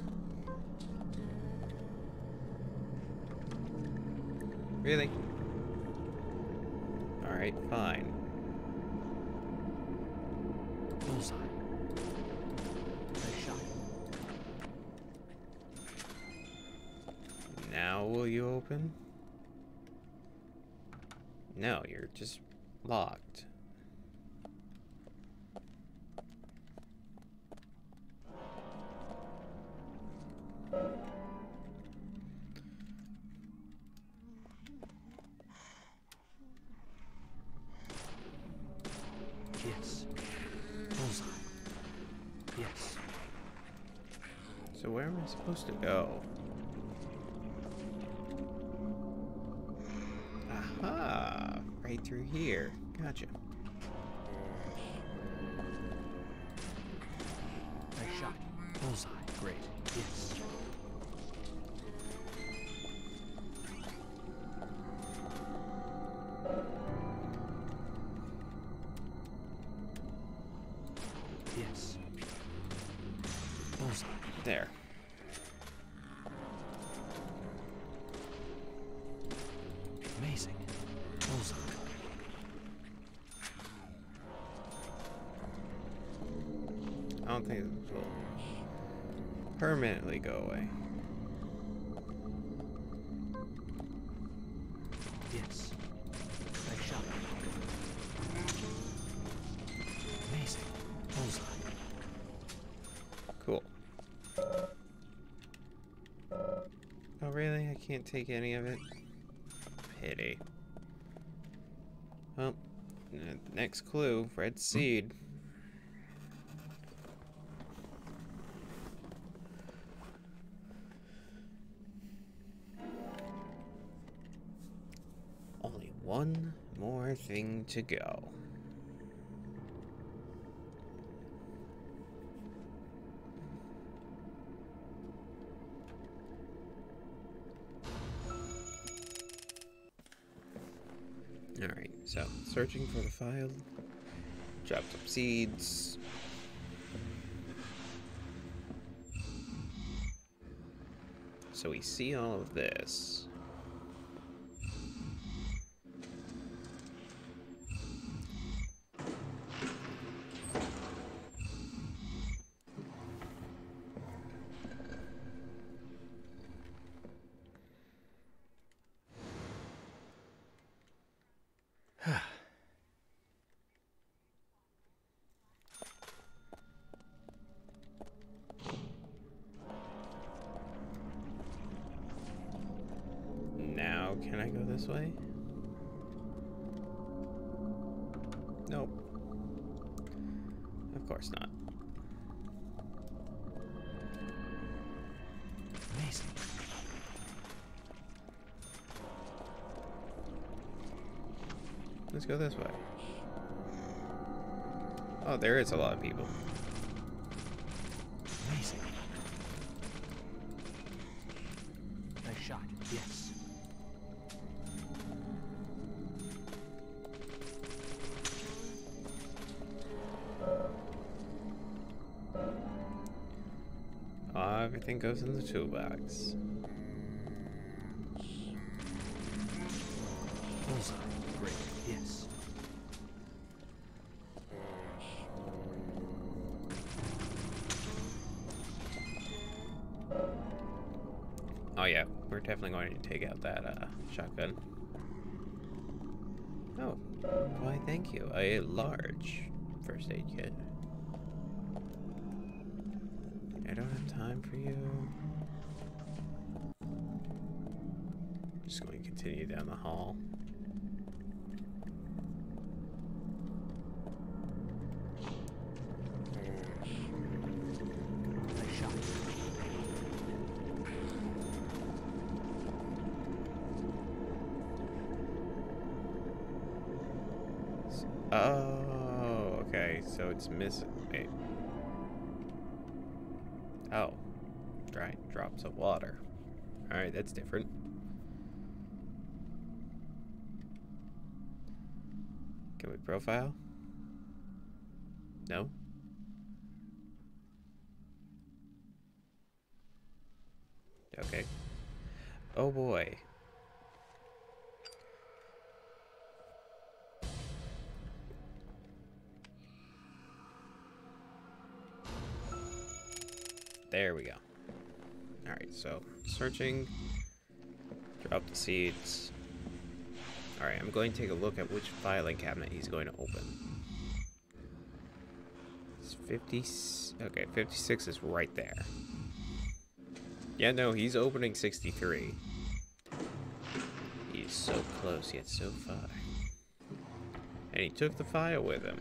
Really? Alright, fine. Bullseye. Nice shot. Now will you open? No, you're just locked. Yes. Bullseye. Yes. So where am I supposed to go? Aha! Right through here. Gotcha. Nice shot. Bullseye. Great. Yes. Yes. Bullseye. There. Amazing. Bullseye. I don't think this will permanently go away. Yes. Nice shot. Amazing. Bullseye. Cool. Oh really? I can't take any of it? Pity. Well, next clue, red seed. Only one more thing to go. Alright, so searching for the file, dropped some seeds. So we see all of this. Now, can I go this way? Nope. Of course not. Amazing. Let's go this way. Oh, there is a lot of people. Amazing. Nice shot. Yes. Everything goes in the toolbox. Bullseye. Great. Yes. Oh yeah, we're definitely going to take out that shotgun. Oh, why thank you. A large first aid kit. I don't have time for you. Just going to continue down the hall. Nice shot. Oh, okay. So it's missing. Wait. Oh, dry drops of water. All right, that's different. Can we profile? No. Okay. Oh boy. There we go. Alright, so searching. Drop the seeds. Alright, I'm going to take a look at which filing cabinet he's going to open. It's 50. Okay, 56 is right there. Yeah, no, he's opening 63. He's so close, yet so far. And he took the file with him.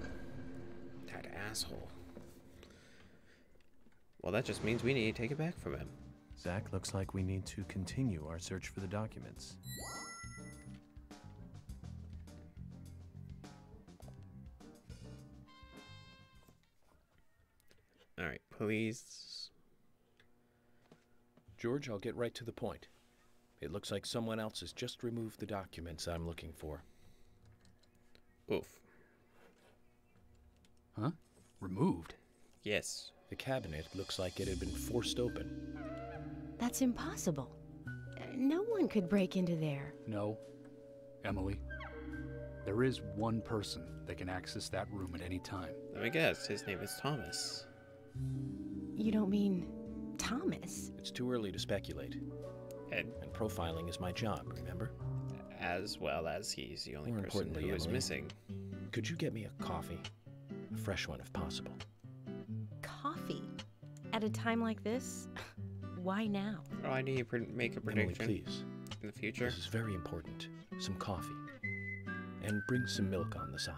That asshole. Well, that just means we need to take it back from him. Zach, looks like we need to continue our search for the documents. Alright, please. George, I'll get right to the point. It looks like someone else has just removed the documents I'm looking for. Oof. Huh? Removed? Yes. The cabinet looks like it had been forced open. That's impossible. No one could break into there. No. Emily. There is one person that can access that room at any time. Let me guess, his name is Thomas. You don't mean Thomas? It's too early to speculate. And profiling is my job, remember? As well as he's the only More person importantly, who is Emily, missing. Could you get me a coffee? A fresh one if possible. Coffee? At a time like this? Why now? Oh, I need to make a prediction. Emily, please. In the future? This is very important. Some coffee. And bring some milk on the side.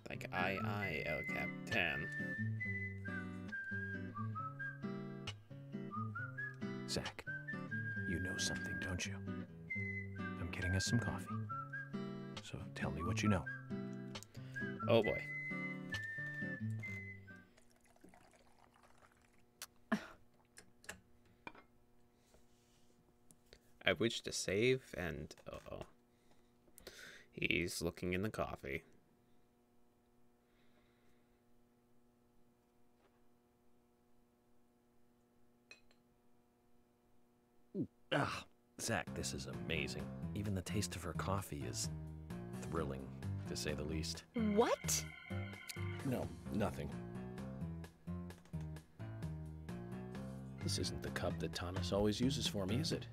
Like El Capitan. Zach, you know something, don't you? I'm getting us some coffee. So tell me what you know. Oh boy. I wish to save and uh-oh. He's looking in the coffee. Ah, Zach, this is amazing. Even the taste of her coffee is thrilling, to say the least. What? No, nothing. This isn't the cup that Thomas always uses for me, is it?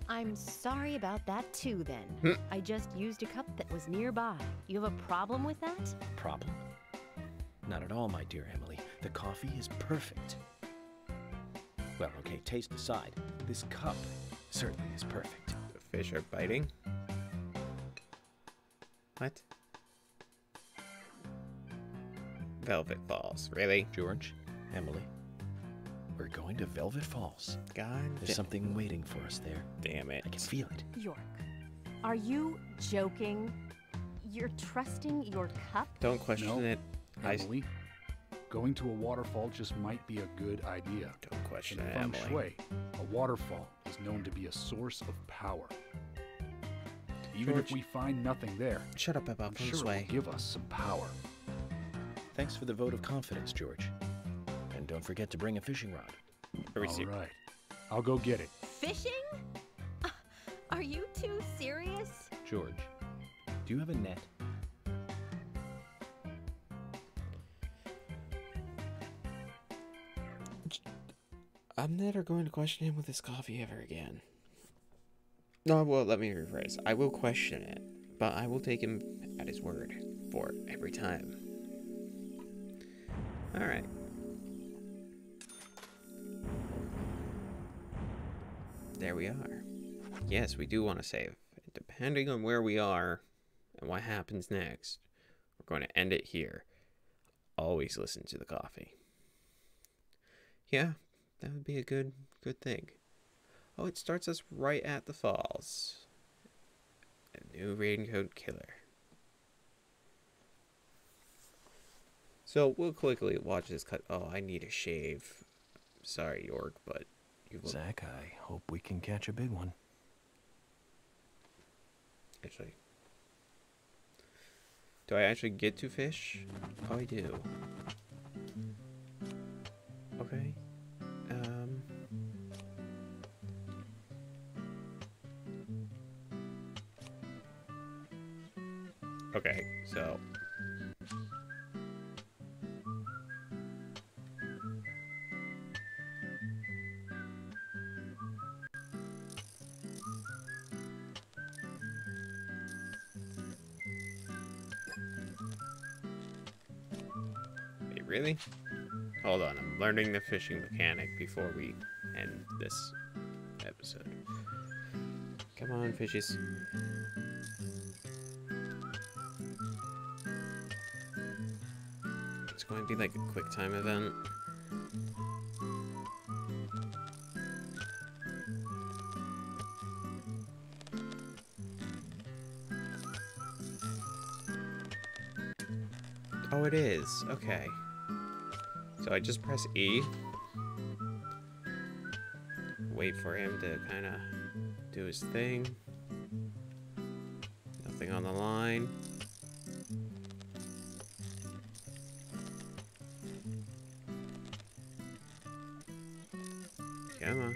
I'm sorry about that too, then. I just used a cup that was nearby. You have a problem with that? Problem? Not at all, my dear Emily. The coffee is perfect. Well, okay, taste aside, this cup certainly is perfect. The fish are biting? What? Velvet Falls, really? George, Emily, we're going to Velvet Falls. God, there's something waiting for us there. Damn it. I can feel it. York, are you joking? You're trusting your cup? Don't question it. Emily, going to a waterfall just might be a good idea. Don't question it, In feng Emily. shui, a waterfall is known to be a source of power. Even George, if we find nothing there, shut up about I'm sure it will give us some power. Thanks for the vote of confidence, George. And don't forget to bring a fishing rod. All right. I'll go get it. Fishing? Are you too serious? George, do you have a net? I'm never going to question him with his coffee ever again. No, well, let me rephrase. I will question it, but I will take him at his word for every time. Alright. There we are. Yes, we do want to save. Depending on where we are and what happens next, we're going to end it here. Always listen to the coffee. Yeah, that would be a good thing. Oh, it starts us right at the falls. A new raincoat killer. So we'll quickly watch this cut. Oh, I need a shave. Sorry, York, but you look... Zach, I hope we can catch a big one. Actually, do I actually get to fish? Oh, I do. Okay. Okay, so really? Hold on, I'm learning the fishing mechanic before we end this episode. Come on, fishies. It's going to be like a quick time event. Oh, it is. Okay. So I just press E. Wait for him to kind of do his thing. Nothing on the line. Come on.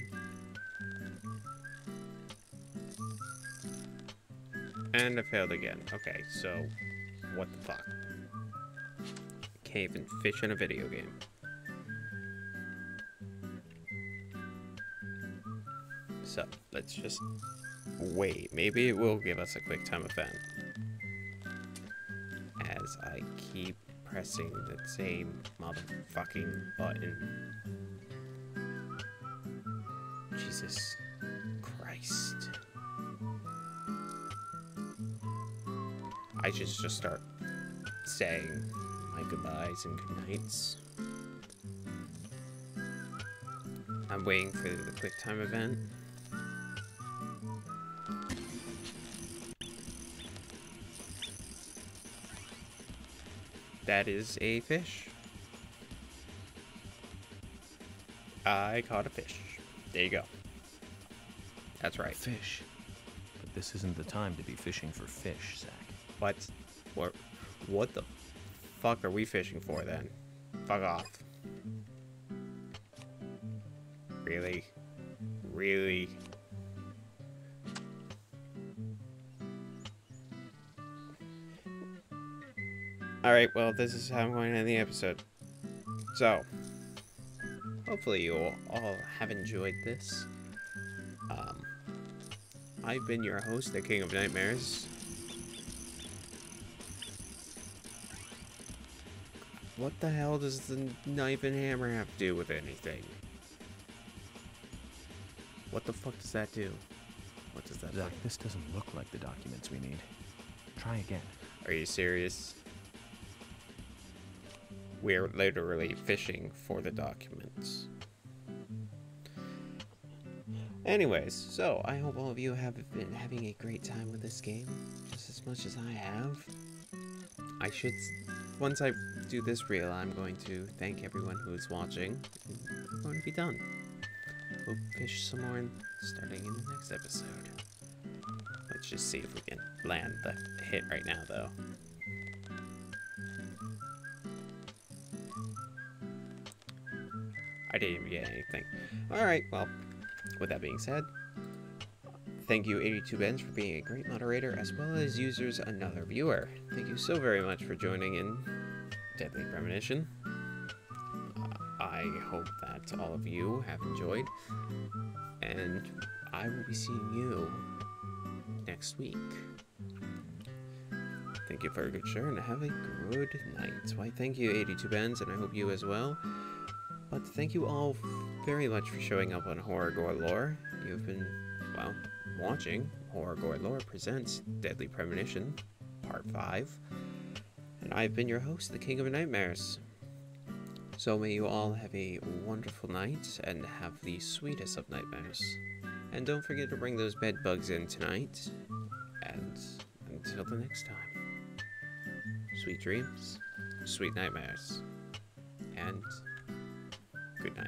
And I failed again. Okay, so what the fuck? Can't even fish in a video game. So, let's just wait. Maybe it will give us a quick time event. As I keep pressing the same motherfucking button. Jesus Christ. I should just start saying my goodbyes and goodnights. I'm waiting for the quick time event. That is a fish. I caught a fish. There you go. That's right. Fish. But this isn't the time to be fishing for fish, Zach. What? What the fuck are we fishing for then? Fuck off. Really? Really? Alright, well, this is how I'm going to end the episode. So, hopefully you all have enjoyed this. I've been your host, the King of Nightmares. What the hell does the knife and hammer have to do with anything? What the fuck does that do? What does that do? Zach, this doesn't look like the documents we need. Try again. Are you serious? We're literally fishing for the documents. Anyways, so I hope all of you have been having a great time with this game, just as much as I have. Once I do this reel, I'm going to thank everyone who is watching. I'm going to be done. We'll fish some more starting in the next episode. Let's just see if we can land the hit right now, though. I didn't even get anything. Alright, well, with that being said, thank you 82bens for being a great moderator, as well as users another viewer. Thank you so very much for joining in Deadly Premonition. I hope that all of you have enjoyed, and I will be seeing you next week. Thank you for a good share, and have a good night. Why, thank you 82bens, and I hope you as well. But thank you all very much for showing up on Horror Gore Lore. You've been, well, watching Horror Gore Lore presents Deadly Premonition, Part 5. And I've been your host, the King of Nightmares. So may you all have a wonderful night and have the sweetest of nightmares. And don't forget to bring those bed bugs in tonight. And until the next time, sweet dreams, sweet nightmares, and good night.